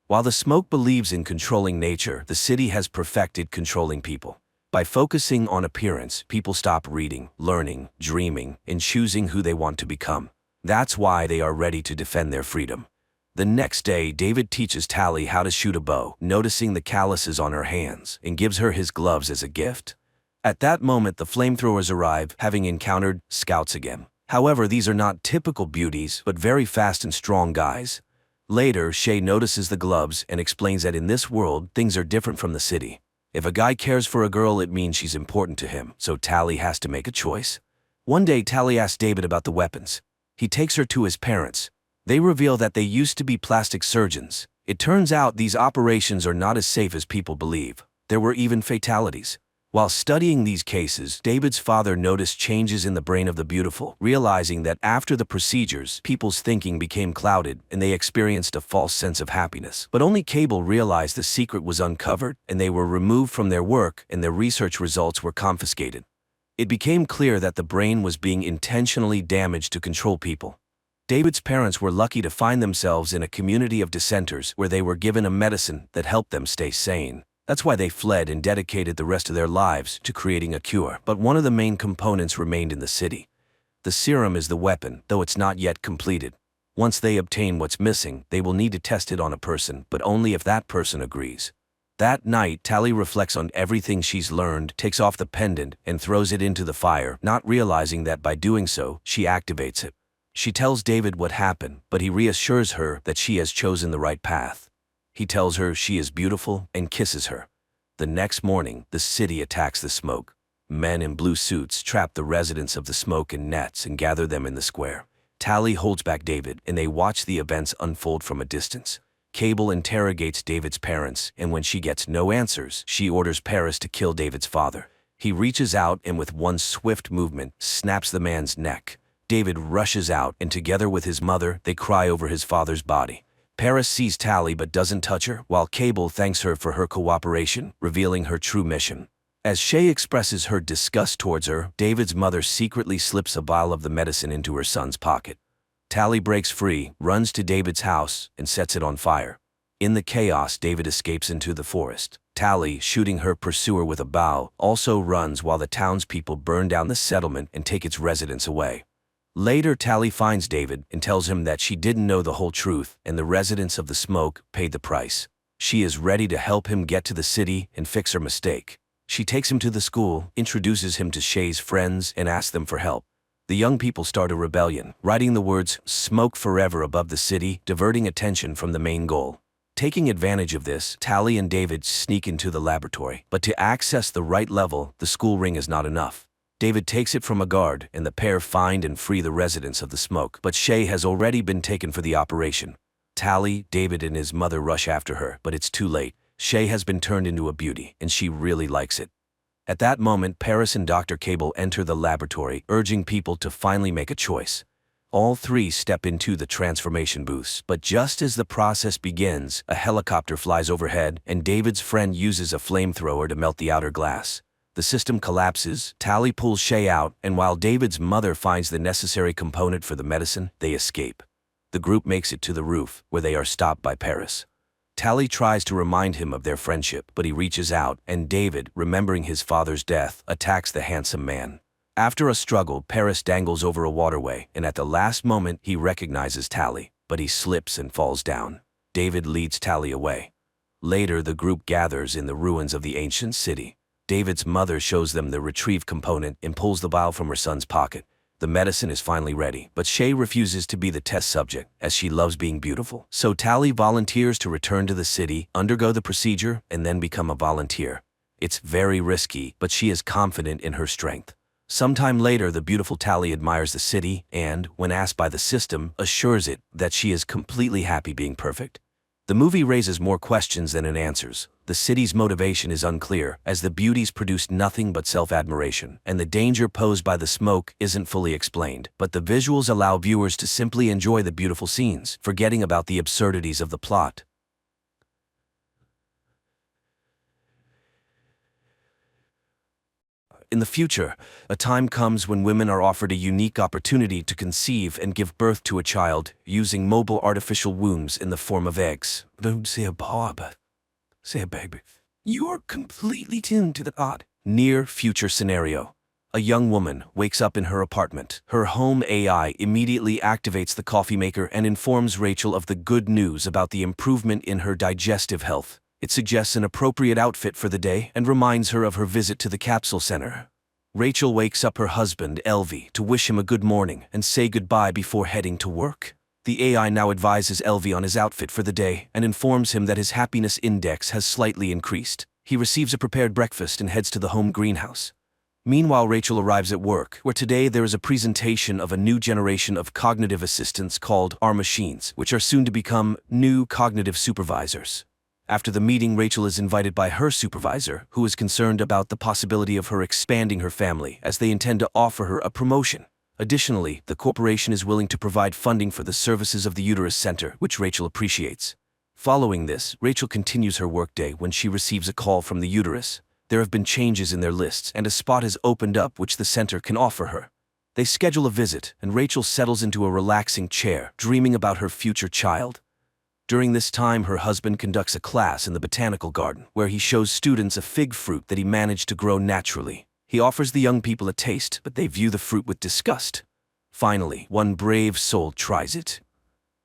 While the smoke believes in controlling nature, the city has perfected controlling people. By focusing on appearance, people stop reading, learning, dreaming, and choosing who they want to become. That's why they are ready to defend their freedom. The next day, David teaches Tally how to shoot a bow, noticing the calluses on her hands, and gives her his gloves as a gift. At that moment, the flamethrowers arrive, having encountered scouts again. However, these are not typical beauties, but very fast and strong guys. Later, Shay notices the gloves and explains that in this world, things are different from the city. If a guy cares for a girl, it means she's important to him, so Tally has to make a choice. One day, Tally asks David about the weapons. He takes her to his parents. They reveal that they used to be plastic surgeons. It turns out these operations are not as safe as people believe. There were even fatalities. While studying these cases, David's father noticed changes in the brain of the beautiful, realizing that after the procedures, people's thinking became clouded and they experienced a false sense of happiness. But only Cable realized the secret was uncovered and they were removed from their work and their research results were confiscated. It became clear that the brain was being intentionally damaged to control people. David's parents were lucky to find themselves in a community of dissenters where they were given a medicine that helped them stay sane. That's why they fled and dedicated the rest of their lives to creating a cure. But one of the main components remained in the city. The serum is the weapon, though it's not yet completed. Once they obtain what's missing, they will need to test it on a person, but only if that person agrees. That night, Tally reflects on everything she's learned, takes off the pendant, and throws it into the fire, not realizing that by doing so, she activates it. She tells David what happened, but he reassures her that she has chosen the right path. He tells her she is beautiful and kisses her. The next morning, the city attacks the smoke. Men in blue suits trap the residents of the smoke in nets and gather them in the square. Tally holds back David, and they watch the events unfold from a distance. Cable interrogates David's parents, and when she gets no answers, she orders Paris to kill David's father. He reaches out and with one swift movement, snaps the man's neck. David rushes out, and together with his mother, they cry over his father's body. Paris sees Tally but doesn't touch her, while Cable thanks her for her cooperation, revealing her true mission. As Shay expresses her disgust towards her, David's mother secretly slips a vial of the medicine into her son's pocket. Tally breaks free, runs to David's house, and sets it on fire. In the chaos, David escapes into the forest. Tally, shooting her pursuer with a bow, also runs while the townspeople burn down the settlement and take its residents away. Later, Tally finds David and tells him that she didn't know the whole truth and the residents of the smoke paid the price. She is ready to help him get to the city and fix her mistake. She takes him to the school, introduces him to Shay's friends, and asks them for help. The young people start a rebellion, writing the words "Smoke Forever" above the city, diverting attention from the main goal. Taking advantage of this, Tally and David sneak into the laboratory. But to access the right level, the school ring is not enough. David takes it from a guard, and the pair find and free the residents of the smoke. But Shay has already been taken for the operation. Tally, David, and his mother rush after her, but it's too late. Shay has been turned into a beauty, and she really likes it. At that moment, Paris and Dr. Cable enter the laboratory, urging people to finally make a choice. All three step into the transformation booths, but just as the process begins, a helicopter flies overhead, and David's friend uses a flamethrower to melt the outer glass. The system collapses, Tally pulls Shay out, and while David's mother finds the necessary component for the medicine, they escape. The group makes it to the roof, where they are stopped by Paris. Tally tries to remind him of their friendship, but he reaches out, and David, remembering his father's death, attacks the handsome man. After a struggle, Paris dangles over a waterway, and at the last moment he recognizes Tally, but he slips and falls down. David leads Tally away. Later, the group gathers in the ruins of the ancient city. David's mother shows them the retrieve component and pulls the vial from her son's pocket. The medicine is finally ready, but Shay refuses to be the test subject, as she loves being beautiful. So Tally volunteers to return to the city, undergo the procedure, and then become a volunteer. It's very risky, but she is confident in her strength. Sometime later, the beautiful Tally admires the city and, when asked by the system, assures it that she is completely happy being perfect. The movie raises more questions than it answers. The city's motivation is unclear, as the beauties produce nothing but self-admiration, and the danger posed by the smoke isn't fully explained. But the visuals allow viewers to simply enjoy the beautiful scenes, forgetting about the absurdities of the plot. In the future, a time comes when women are offered a unique opportunity to conceive and give birth to a child using mobile artificial wombs in the form of eggs. Don't say a Bob. Say a baby. You're completely tuned to the odd, near-future scenario. A young woman wakes up in her apartment. Her home AI immediately activates the coffee maker and informs Rachel of the good news about the improvement in her digestive health. It suggests an appropriate outfit for the day and reminds her of her visit to the capsule center. Rachel wakes up her husband, Elvie, to wish him a good morning and say goodbye before heading to work. The AI now advises Elvie on his outfit for the day and informs him that his happiness index has slightly increased. He receives a prepared breakfast and heads to the home greenhouse. Meanwhile, Rachel arrives at work, where today there is a presentation of a new generation of cognitive assistants called our machines, which are soon to become new cognitive supervisors. After the meeting, Rachel is invited by her supervisor, who is concerned about the possibility of her expanding her family, as they intend to offer her a promotion. Additionally, the corporation is willing to provide funding for the services of the Uterus Center, which Rachel appreciates. Following this, Rachel continues her workday when she receives a call from the uterus. There have been changes in their lists, and a spot has opened up which the center can offer her. They schedule a visit, and Rachel settles into a relaxing chair, dreaming about her future child. During this time, her husband conducts a class in the botanical garden, where he shows students a fig fruit that he managed to grow naturally. He offers the young people a taste, but they view the fruit with disgust. Finally, one brave soul tries it.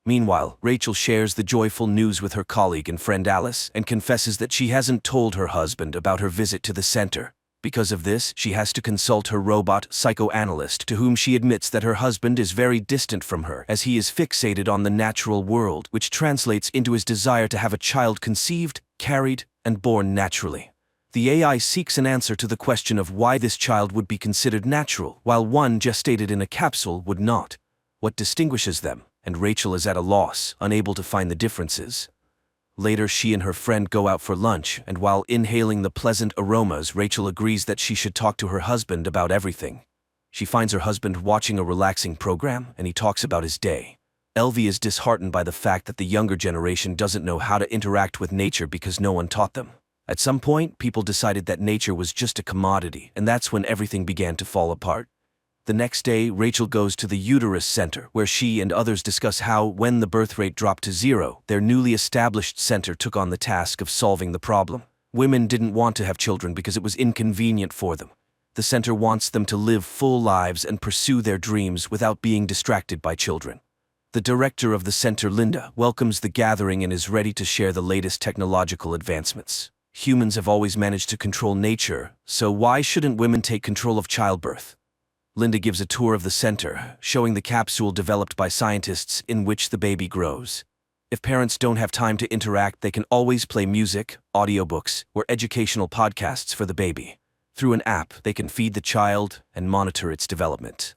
Meanwhile, Rachel shares the joyful news with her colleague and friend Alice and confesses that she hasn't told her husband about her visit to the center. Because of this, she has to consult her robot psychoanalyst, to whom she admits that her husband is very distant from her, as he is fixated on the natural world, which translates into his desire to have a child conceived, carried, and born naturally. The AI seeks an answer to the question of why this child would be considered natural, while one gestated in a capsule would not. What distinguishes them? And Rachel is at a loss, unable to find the differences. Later, she and her friend go out for lunch, and while inhaling the pleasant aromas, Rachel agrees that she should talk to her husband about everything. She finds her husband watching a relaxing program, and he talks about his day. Elvie is disheartened by the fact that the younger generation doesn't know how to interact with nature because no one taught them. At some point, people decided that nature was just a commodity, and that's when everything began to fall apart. The next day, Rachel goes to the Uterus Center, where she and others discuss how, when the birth rate dropped to 0, their newly established center took on the task of solving the problem. Women didn't want to have children because it was inconvenient for them. The center wants them to live full lives and pursue their dreams without being distracted by children. The director of the center, Linda, welcomes the gathering and is ready to share the latest technological advancements. Humans have always managed to control nature, so why shouldn't women take control of childbirth? Linda gives a tour of the center, showing the capsule developed by scientists in which the baby grows. If parents don't have time to interact, they can always play music, audiobooks, or educational podcasts for the baby. Through an app, they can feed the child and monitor its development.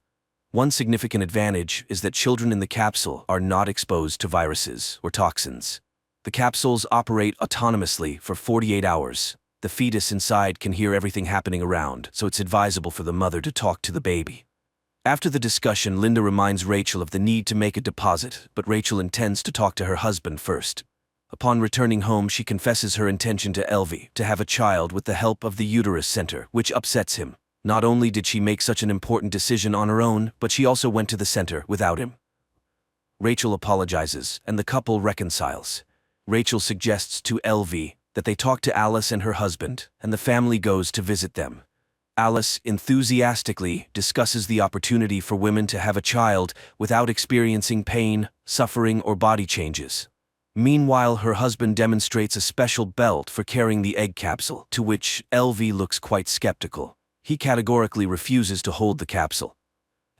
One significant advantage is that children in the capsule are not exposed to viruses or toxins. The capsules operate autonomously for 48 hours. The fetus inside can hear everything happening around, so it's advisable for the mother to talk to the baby. After the discussion, Linda reminds Rachel of the need to make a deposit, but Rachel intends to talk to her husband first. Upon returning home, she confesses her intention to Elvie to have a child with the help of the uterus center, which upsets him. Not only did she make such an important decision on her own, but she also went to the center without him. Rachel apologizes, and the couple reconciles. Rachel suggests to Elvie that they talk to Alice and her husband, and the family goes to visit them. Alice enthusiastically discusses the opportunity for women to have a child without experiencing pain, suffering, or body changes. Meanwhile, her husband demonstrates a special belt for carrying the egg capsule, to which Elvie looks quite skeptical. He categorically refuses to hold the capsule.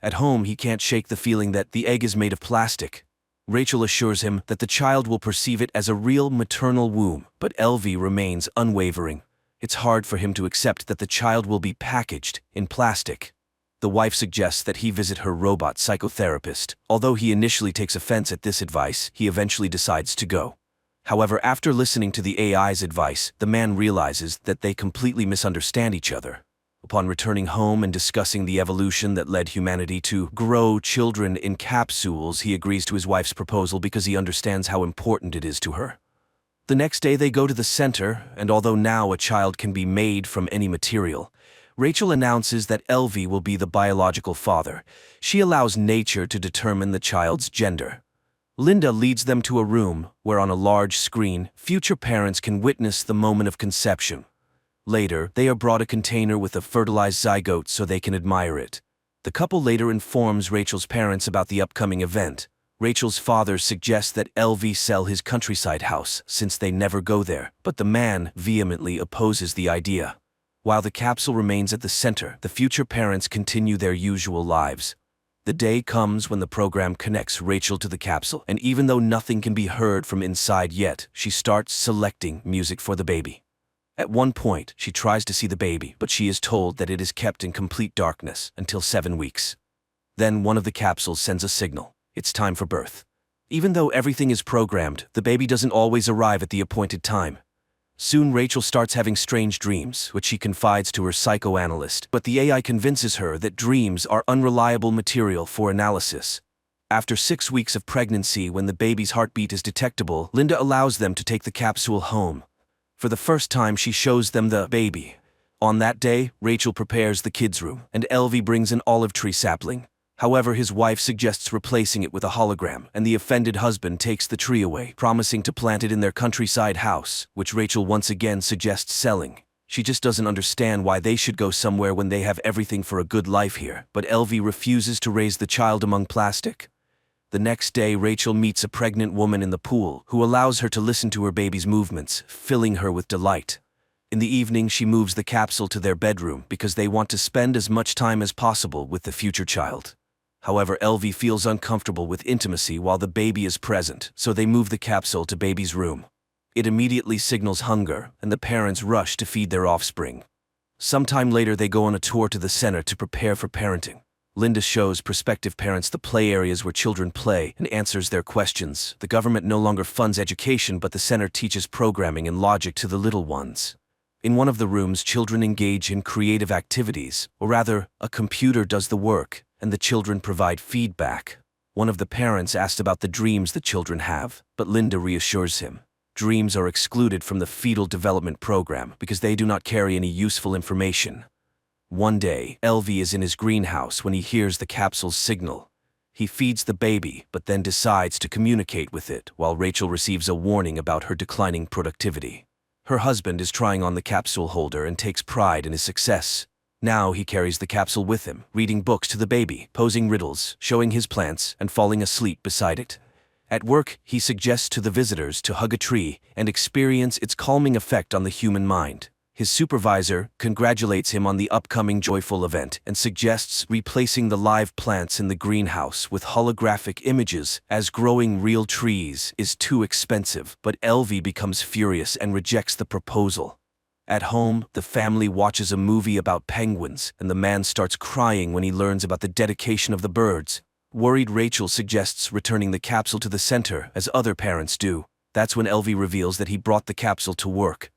At home, he can't shake the feeling that the egg is made of plastic. Rachel assures him that the child will perceive it as a real maternal womb, but Elvie remains unwavering. It's hard for him to accept that the child will be packaged in plastic. The wife suggests that he visit her robot psychotherapist. Although he initially takes offense at this advice, he eventually decides to go. However, after listening to the AI's advice, the man realizes that they completely misunderstand each other. Upon returning home and discussing the evolution that led humanity to grow children in capsules, he agrees to his wife's proposal because he understands how important it is to her. The next day they go to the center, and although now a child can be made from any material, Rachel announces that Elvie will be the biological father. She allows nature to determine the child's gender. Linda leads them to a room where on a large screen, future parents can witness the moment of conception. Later, they are brought a container with a fertilized zygote so they can admire it. The couple later informs Rachel's parents about the upcoming event. Rachel's father suggests that Elvie sell his countryside house since they never go there, but the man vehemently opposes the idea. While the capsule remains at the center, the future parents continue their usual lives. The day comes when the program connects Rachel to the capsule, and even though nothing can be heard from inside yet, she starts selecting music for the baby. At one point, she tries to see the baby, but she is told that it is kept in complete darkness until 7 weeks. Then one of the capsules sends a signal. It's time for birth. Even though everything is programmed, the baby doesn't always arrive at the appointed time. Soon Rachel starts having strange dreams, which she confides to her psychoanalyst, but the AI convinces her that dreams are unreliable material for analysis. After 6 weeks of pregnancy, when the baby's heartbeat is detectable, Linda allows them to take the capsule home. For the first time, she shows them the baby. On that day, Rachel prepares the kids' room, and Elvie brings an olive tree sapling. However, his wife suggests replacing it with a hologram, and the offended husband takes the tree away, promising to plant it in their countryside house, which Rachel once again suggests selling. She just doesn't understand why they should go somewhere when they have everything for a good life here, but Elvie refuses to raise the child among plastic. The next day, Rachel meets a pregnant woman in the pool, who allows her to listen to her baby's movements, filling her with delight. In the evening, she moves the capsule to their bedroom because they want to spend as much time as possible with the future child. However, Elvie feels uncomfortable with intimacy while the baby is present, so they move the capsule to baby's room. It immediately signals hunger, and the parents rush to feed their offspring. Sometime later, they go on a tour to the center to prepare for parenting. Linda shows prospective parents the play areas where children play and answers their questions. The government no longer funds education, but the center teaches programming and logic to the little ones. In one of the rooms, children engage in creative activities, or rather, a computer does the work, and the children provide feedback. One of the parents asked about the dreams the children have, but Linda reassures him. Dreams are excluded from the fetal development program because they do not carry any useful information. One day, Elvie is in his greenhouse when he hears the capsule's signal. He feeds the baby, but then decides to communicate with it, while Rachel receives a warning about her declining productivity. Her husband is trying on the capsule holder and takes pride in his success. Now he carries the capsule with him, reading books to the baby, posing riddles, showing his plants, and falling asleep beside it. At work, he suggests to the visitors to hug a tree and experience its calming effect on the human mind. His supervisor congratulates him on the upcoming joyful event and suggests replacing the live plants in the greenhouse with holographic images, as growing real trees is too expensive, but Elvie becomes furious and rejects the proposal. At home, the family watches a movie about penguins, and the man starts crying when he learns about the dedication of the birds. Worried, Rachel suggests returning the capsule to the center, as other parents do. That's when Elvie reveals that he brought the capsule to work.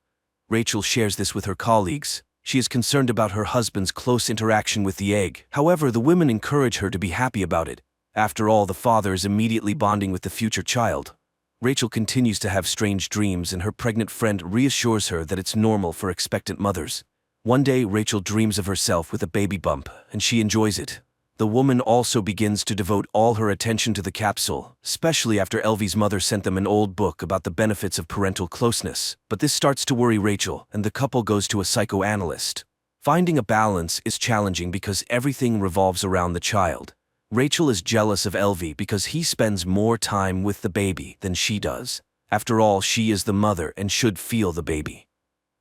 Rachel shares this with her colleagues. She is concerned about her husband's close interaction with the egg. However, the women encourage her to be happy about it. After all, the father is immediately bonding with the future child. Rachel continues to have strange dreams, and her pregnant friend reassures her that it's normal for expectant mothers. One day, Rachel dreams of herself with a baby bump, and she enjoys it. The woman also begins to devote all her attention to the capsule, especially after Elvie's mother sent them an old book about the benefits of parental closeness. But this starts to worry Rachel, and the couple goes to a psychoanalyst. Finding a balance is challenging because everything revolves around the child. Rachel is jealous of Elvie because he spends more time with the baby than she does. After all, she is the mother and should feel the baby.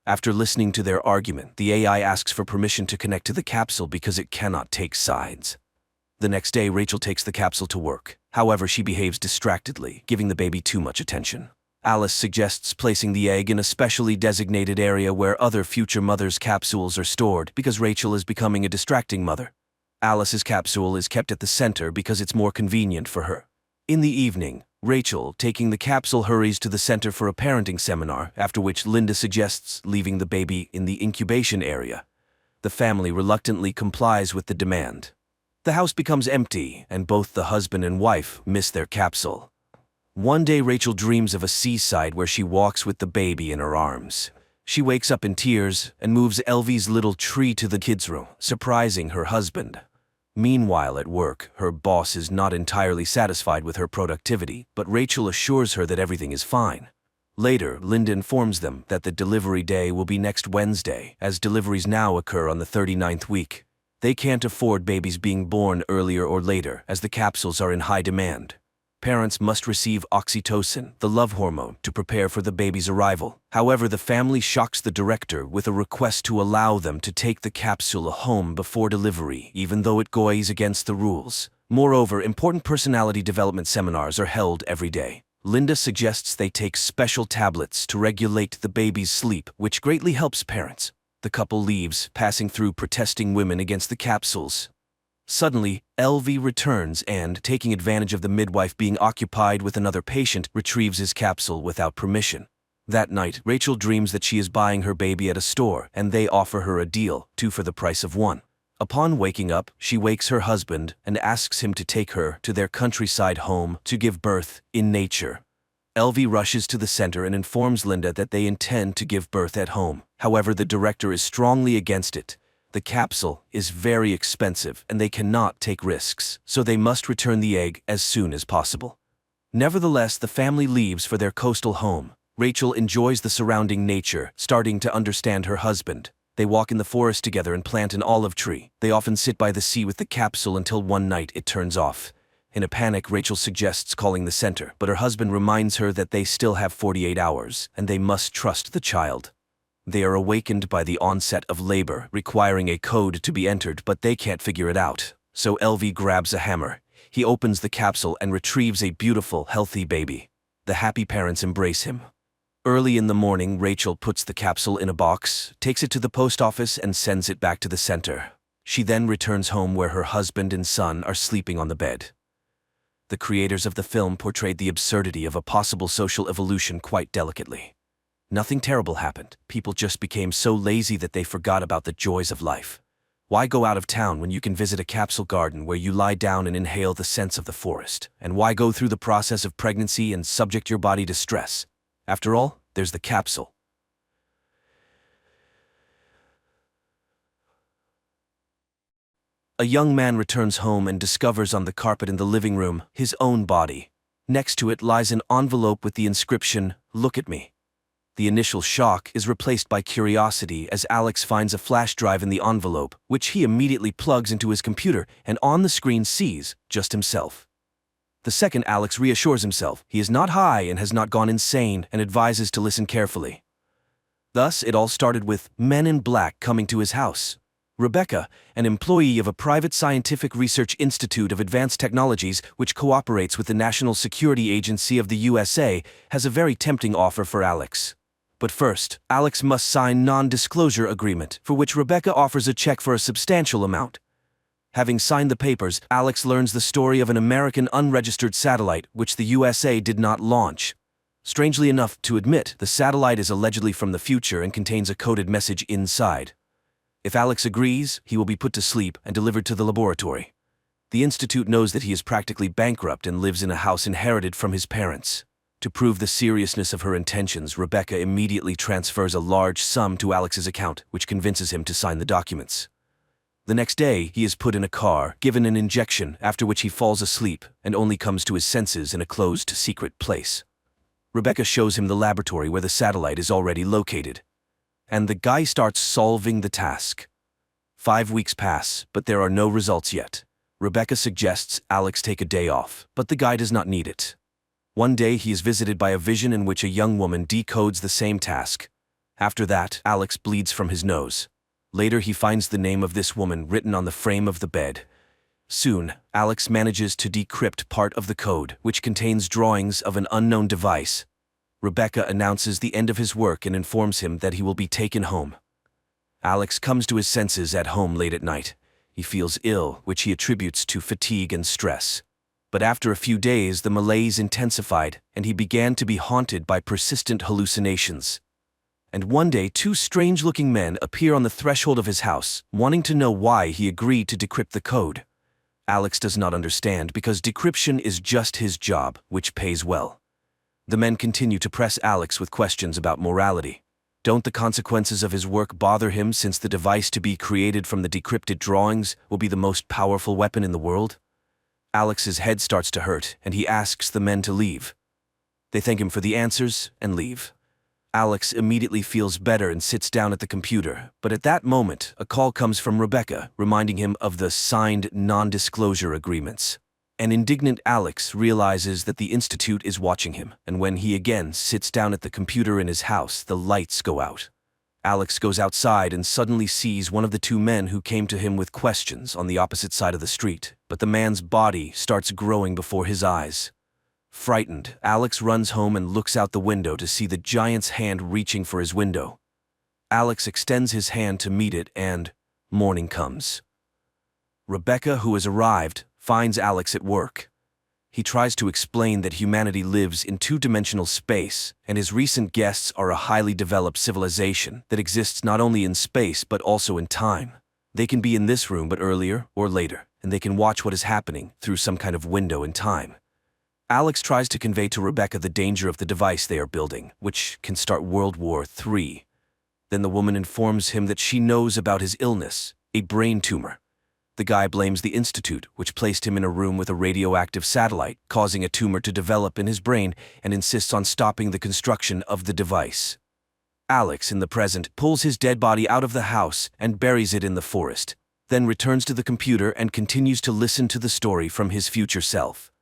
After listening to their argument, the AI asks for permission to connect to the capsule because it cannot take sides. The next day, Rachel takes the capsule to work. However, she behaves distractedly, giving the baby too much attention. Alice suggests placing the egg in a specially designated area where other future mothers' capsules are stored because Rachel is becoming a distracting mother. Alice's capsule is kept at the center because it's more convenient for her. In the evening, Rachel, taking the capsule, hurries to the center for a parenting seminar, after which Linda suggests leaving the baby in the incubation area. The family reluctantly complies with the demand. The house becomes empty, and both the husband and wife miss their capsule. One day, Rachel dreams of a seaside where she walks with the baby in her arms. She wakes up in tears and moves Elvie's little tree to the kids' room, surprising her husband. Meanwhile, at work, her boss is not entirely satisfied with her productivity, but Rachel assures her that everything is fine. Later, Linda informs them that the delivery day will be next Wednesday, as deliveries now occur on the 39th week. They can't afford babies being born earlier or later, as the capsules are in high demand. Parents must receive oxytocin, the love hormone, to prepare for the baby's arrival. However, the family shocks the director with a request to allow them to take the capsule home before delivery, even though it goes against the rules. Moreover, important personality development seminars are held every day. Linda suggests they take special tablets to regulate the baby's sleep, which greatly helps parents. The couple leaves, passing through protesting women against the capsules. Suddenly, Elvie returns and, taking advantage of the midwife being occupied with another patient, retrieves his capsule without permission. That night, Rachel dreams that she is buying her baby at a store, and they offer her a deal, 2 for the price of 1. Upon waking up, she wakes her husband and asks him to take her to their countryside home to give birth in nature. Elvie rushes to the center and informs Linda that they intend to give birth at home. However, the director is strongly against it. The capsule is very expensive and they cannot take risks, so they must return the egg as soon as possible. Nevertheless, the family leaves for their coastal home. Rachel enjoys the surrounding nature, starting to understand her husband. They walk in the forest together and plant an olive tree. They often sit by the sea with the capsule until one night it turns off. In a panic, Rachel suggests calling the center, but her husband reminds her that they still have 48 hours, and they must trust the child. They are awakened by the onset of labor, requiring a code to be entered, but they can't figure it out. So Elvie grabs a hammer. He opens the capsule and retrieves a beautiful, healthy baby. The happy parents embrace him. Early in the morning, Rachel puts the capsule in a box, takes it to the post office, and sends it back to the center. She then returns home where her husband and son are sleeping on the bed. The creators of the film portrayed the absurdity of a possible social evolution quite delicately. Nothing terrible happened. People just became so lazy that they forgot about the joys of life. Why go out of town when you can visit a capsule garden where you lie down and inhale the scents of the forest? And why go through the process of pregnancy and subject your body to stress? After all, there's the capsule. A young man returns home and discovers on the carpet in the living room his own body. Next to it lies an envelope with the inscription, "Look at me." The initial shock is replaced by curiosity as Alex finds a flash drive in the envelope, which he immediately plugs into his computer and on the screen sees just himself. The second, Alex reassures himself he is not high and has not gone insane and advises to listen carefully. Thus, it all started with men in black coming to his house. Rebecca, an employee of a private scientific research institute of advanced technologies which cooperates with the National Security Agency of the USA, has a very tempting offer for Alex. But first, Alex must sign non-disclosure agreement, for which Rebecca offers a check for a substantial amount. Having signed the papers, Alex learns the story of an American unregistered satellite which the USA did not launch. Strangely enough, to admit, the satellite is allegedly from the future and contains a coded message inside. If Alex agrees, he will be put to sleep and delivered to the laboratory. The institute knows that he is practically bankrupt and lives in a house inherited from his parents. To prove the seriousness of her intentions, Rebecca immediately transfers a large sum to Alex's account, which convinces him to sign the documents. The next day, he is put in a car, given an injection, after which he falls asleep and only comes to his senses in a closed, secret place. Rebecca shows him the laboratory where the satellite is already located. And the guy starts solving the task. 5 weeks pass, but there are no results yet. Rebecca suggests Alex take a day off, but the guy does not need it. One day he is visited by a vision in which a young woman decodes the same task. After that, Alex bleeds from his nose. Later he finds the name of this woman written on the frame of the bed. Soon, Alex manages to decrypt part of the code, which contains drawings of an unknown device. Rebecca announces the end of his work and informs him that he will be taken home. Alex comes to his senses at home late at night. He feels ill, which he attributes to fatigue and stress. But after a few days, the malaise intensified, and he began to be haunted by persistent hallucinations. And one day, 2 strange-looking men appear on the threshold of his house, wanting to know why he agreed to decrypt the code. Alex does not understand because decryption is just his job, which pays well. The men continue to press Alex with questions about morality. Don't the consequences of his work bother him, since the device to be created from the decrypted drawings will be the most powerful weapon in the world? Alex's head starts to hurt, and he asks the men to leave. They thank him for the answers and leave. Alex immediately feels better and sits down at the computer, but at that moment, a call comes from Rebecca, reminding him of the signed non-disclosure agreements. An indignant Alex realizes that the Institute is watching him, and when he again sits down at the computer in his house, the lights go out. Alex goes outside and suddenly sees one of the 2 men who came to him with questions on the opposite side of the street, but the man's body starts growing before his eyes. Frightened, Alex runs home and looks out the window to see the giant's hand reaching for his window. Alex extends his hand to meet it, and morning comes. Rebecca, who has arrived, finds Alex at work. He tries to explain that humanity lives in 2-dimensional space, and his recent guests are a highly developed civilization that exists not only in space but also in time. They can be in this room but earlier or later, and they can watch what is happening through some kind of window in time. Alex tries to convey to Rebecca the danger of the device they are building, which can start World War III. Then the woman informs him that she knows about his illness, a brain tumor. The guy blames the Institute, which placed him in a room with a radioactive satellite, causing a tumor to develop in his brain, and insists on stopping the construction of the device. Alex, in the present, pulls his dead body out of the house and buries it in the forest, then returns to the computer and continues to listen to the story from his future self.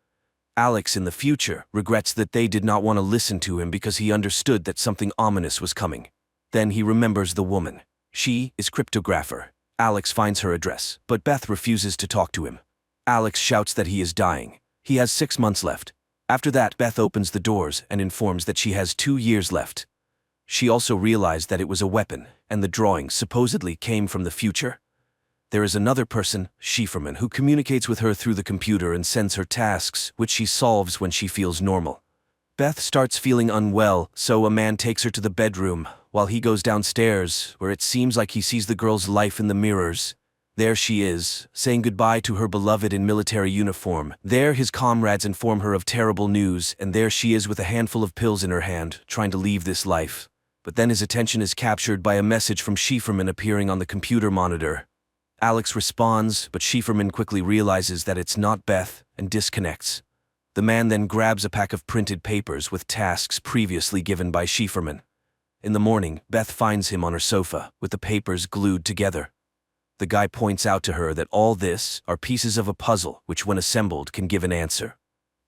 Alex, in the future, regrets that they did not want to listen to him because he understood that something ominous was coming. Then he remembers the woman. She is cryptographer. Alex finds her address, but Beth refuses to talk to him. Alex shouts that he is dying. He has 6 months left. After that, Beth opens the doors and informs that she has 2 years left. She also realized that it was a weapon, and the drawing supposedly came from the future. There is another person, Schieferman, who communicates with her through the computer and sends her tasks, which she solves when she feels normal. Beth starts feeling unwell, so a man takes her to the bedroom, while he goes downstairs, where it seems like he sees the girl's life in the mirrors. There she is, saying goodbye to her beloved in military uniform. There his comrades inform her of terrible news, and there she is with a handful of pills in her hand, trying to leave this life. But then his attention is captured by a message from Schieferman appearing on the computer monitor. Alex responds, but Schieferman quickly realizes that it's not Beth, and disconnects. The man then grabs a pack of printed papers with tasks previously given by Schieferman. In the morning, Beth finds him on her sofa, with the papers glued together. The guy points out to her that all this are pieces of a puzzle which, when assembled, can give an answer.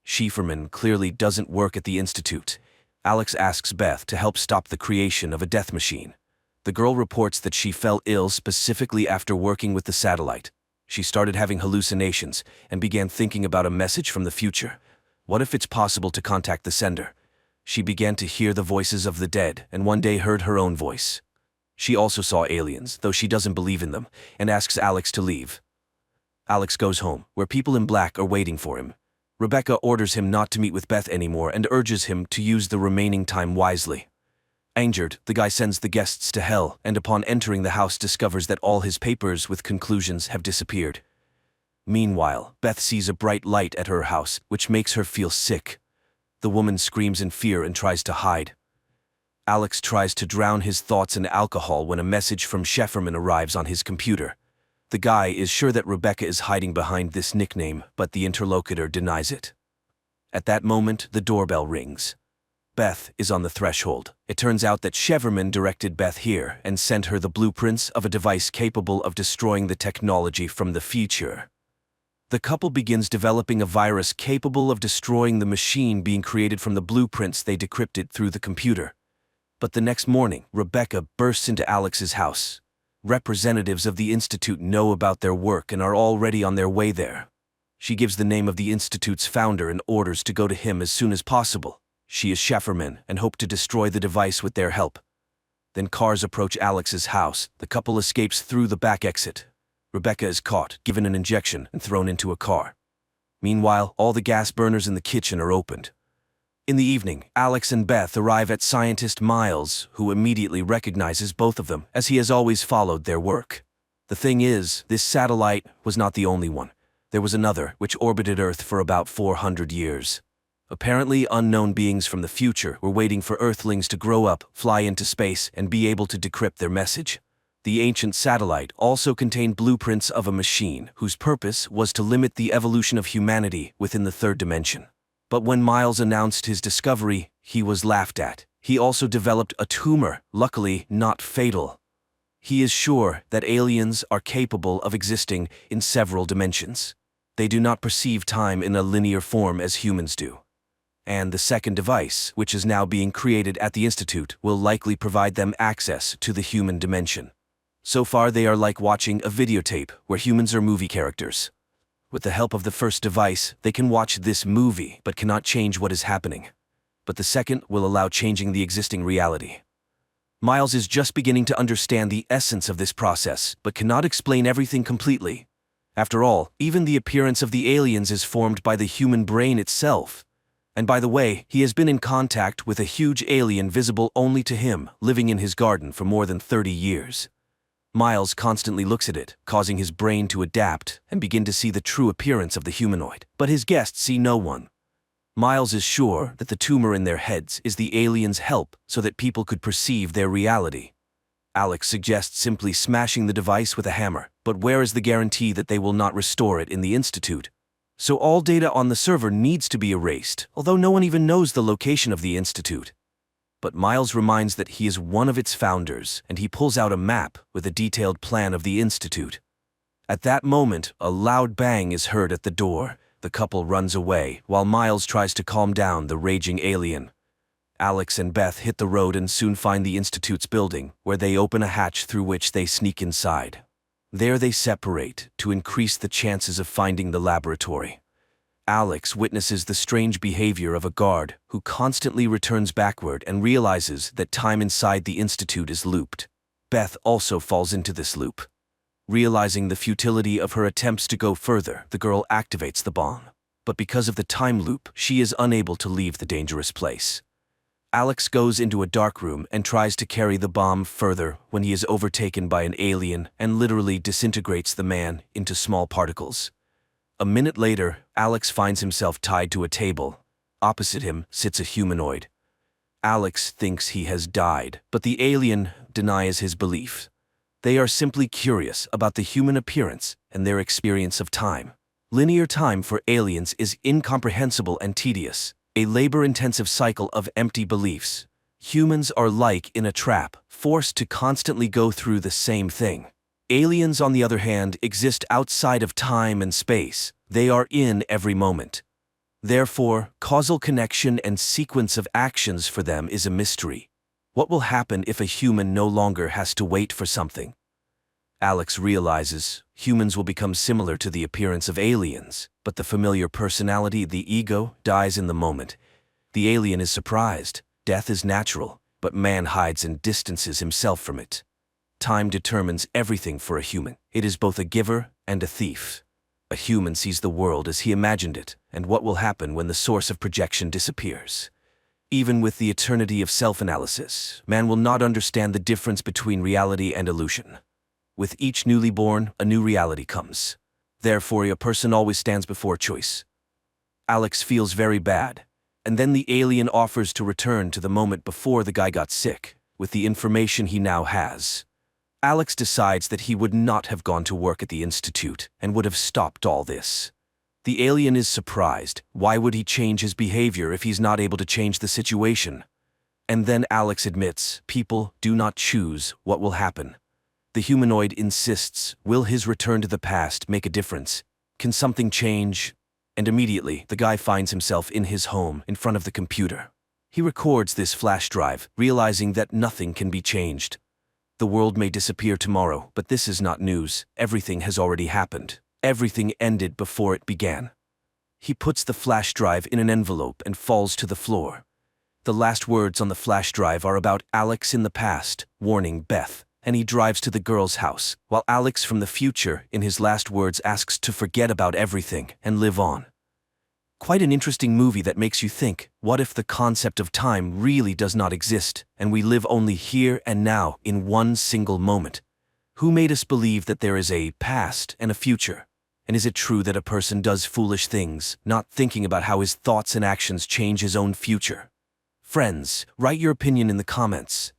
Schieferman clearly doesn't work at the Institute. Alex asks Beth to help stop the creation of a death machine. The girl reports that she fell ill specifically after working with the satellite. She started having hallucinations and began thinking about a message from the future. What if it's possible to contact the sender? She began to hear the voices of the dead and one day heard her own voice. She also saw aliens, though she doesn't believe in them, and asks Alex to leave. Alex goes home, where people in black are waiting for him. Rebecca orders him not to meet with Beth anymore and urges him to use the remaining time wisely. Angered, the guy sends the guests to hell, and upon entering the house discovers that all his papers with conclusions have disappeared. Meanwhile, Beth sees a bright light at her house, which makes her feel sick. The woman screams in fear and tries to hide. Alex tries to drown his thoughts in alcohol when a message from Shefferman arrives on his computer. The guy is sure that Rebecca is hiding behind this nickname, but the interlocutor denies it. At that moment, the doorbell rings. Beth is on the threshold. It turns out that Shefferman directed Beth here and sent her the blueprints of a device capable of destroying the technology from the future. The couple begins developing a virus capable of destroying the machine being created from the blueprints they decrypted through the computer. But the next morning, Rebecca bursts into Alex's house. Representatives of the Institute know about their work and are already on their way there. She gives the name of the Institute's founder and orders to go to him as soon as possible. She is Shefferman and hope to destroy the device with their help. Then cars approach Alex's house. The couple escapes through the back exit. Rebecca is caught, given an injection, and thrown into a car. Meanwhile, all the gas burners in the kitchen are opened. In the evening, Alex and Beth arrive at scientist Miles, who immediately recognizes both of them, as he has always followed their work. The thing is, this satellite was not the only one. There was another, which orbited Earth for about 400 years. Apparently, unknown beings from the future were waiting for Earthlings to grow up, fly into space, and be able to decrypt their message. The ancient satellite also contained blueprints of a machine whose purpose was to limit the evolution of humanity within the third dimension. But when Miles announced his discovery, he was laughed at. He also developed a tumor, luckily not fatal. He is sure that aliens are capable of existing in several dimensions. They do not perceive time in a linear form as humans do. And the second device, which is now being created at the Institute, will likely provide them access to the human dimension. So far, they are like watching a videotape where humans are movie characters. With the help of the first device, they can watch this movie but cannot change what is happening. But the second will allow changing the existing reality. Miles is just beginning to understand the essence of this process, but cannot explain everything completely. After all, even the appearance of the aliens is formed by the human brain itself. And by the way, he has been in contact with a huge alien visible only to him, living in his garden for more than 30 years. Miles constantly looks at it, causing his brain to adapt and begin to see the true appearance of the humanoid. But his guests see no one. Miles is sure that the tumor in their heads is the aliens' help so that people could perceive their reality. Alex suggests simply smashing the device with a hammer, but where is the guarantee that they will not restore it in the Institute? So all data on the server needs to be erased, although no one even knows the location of the Institute. But Miles reminds that he is one of its founders, and he pulls out a map with a detailed plan of the Institute. At that moment, a loud bang is heard at the door. The couple runs away, while Miles tries to calm down the raging alien. Alex and Beth hit the road and soon find the Institute's building, where they open a hatch through which they sneak inside. There they separate to increase the chances of finding the laboratory. Alex witnesses the strange behavior of a guard who constantly returns backward and realizes that time inside the Institute is looped. Beth also falls into this loop. Realizing the futility of her attempts to go further, the girl activates the bomb. But because of the time loop, she is unable to leave the dangerous place. Alex goes into a dark room and tries to carry the bomb further when he is overtaken by an alien and literally disintegrates the man into small particles. A minute later, Alex finds himself tied to a table. Opposite him sits a humanoid. Alex thinks he has died, but the alien denies his belief. They are simply curious about the human appearance and their experience of time. Linear time for aliens is incomprehensible and tedious, a labor-intensive cycle of empty beliefs. Humans are like in a trap, forced to constantly go through the same thing. Aliens, on the other hand, exist outside of time and space. They are in every moment. Therefore, causal connection and sequence of actions for them is a mystery. What will happen if a human no longer has to wait for something? Alex realizes humans will become similar to the appearance of aliens, but the familiar personality, the ego, dies in the moment. The alien is surprised. Death is natural, but man hides and distances himself from it. Time determines everything for a human. It is both a giver and a thief. A human sees the world as he imagined it, and what will happen when the source of projection disappears. Even with the eternity of self-analysis, man will not understand the difference between reality and illusion. With each newly born, a new reality comes. Therefore, a person always stands before choice. Alex feels very bad. And then the alien offers to return to the moment before the guy got sick, with the information he now has. Alex decides that he would not have gone to work at the Institute and would have stopped all this. The alien is surprised. Why would he change his behavior if he's not able to change the situation? And then Alex admits, people do not choose what will happen. The humanoid insists, will his return to the past make a difference? Can something change? And immediately, the guy finds himself in his home, in front of the computer. He records this flash drive, realizing that nothing can be changed. The world may disappear tomorrow, but this is not news. Everything has already happened. Everything ended before it began. He puts the flash drive in an envelope and falls to the floor. The last words on the flash drive are about Alex in the past, warning Beth, and he drives to the girl's house, while Alex from the future, in his last words, asks to forget about everything and live on. Quite an interesting movie that makes you think, what if the concept of time really does not exist, and we live only here and now in one single moment? Who made us believe that there is a past and a future? And is it true that a person does foolish things, not thinking about how his thoughts and actions change his own future? Friends, write your opinion in the comments.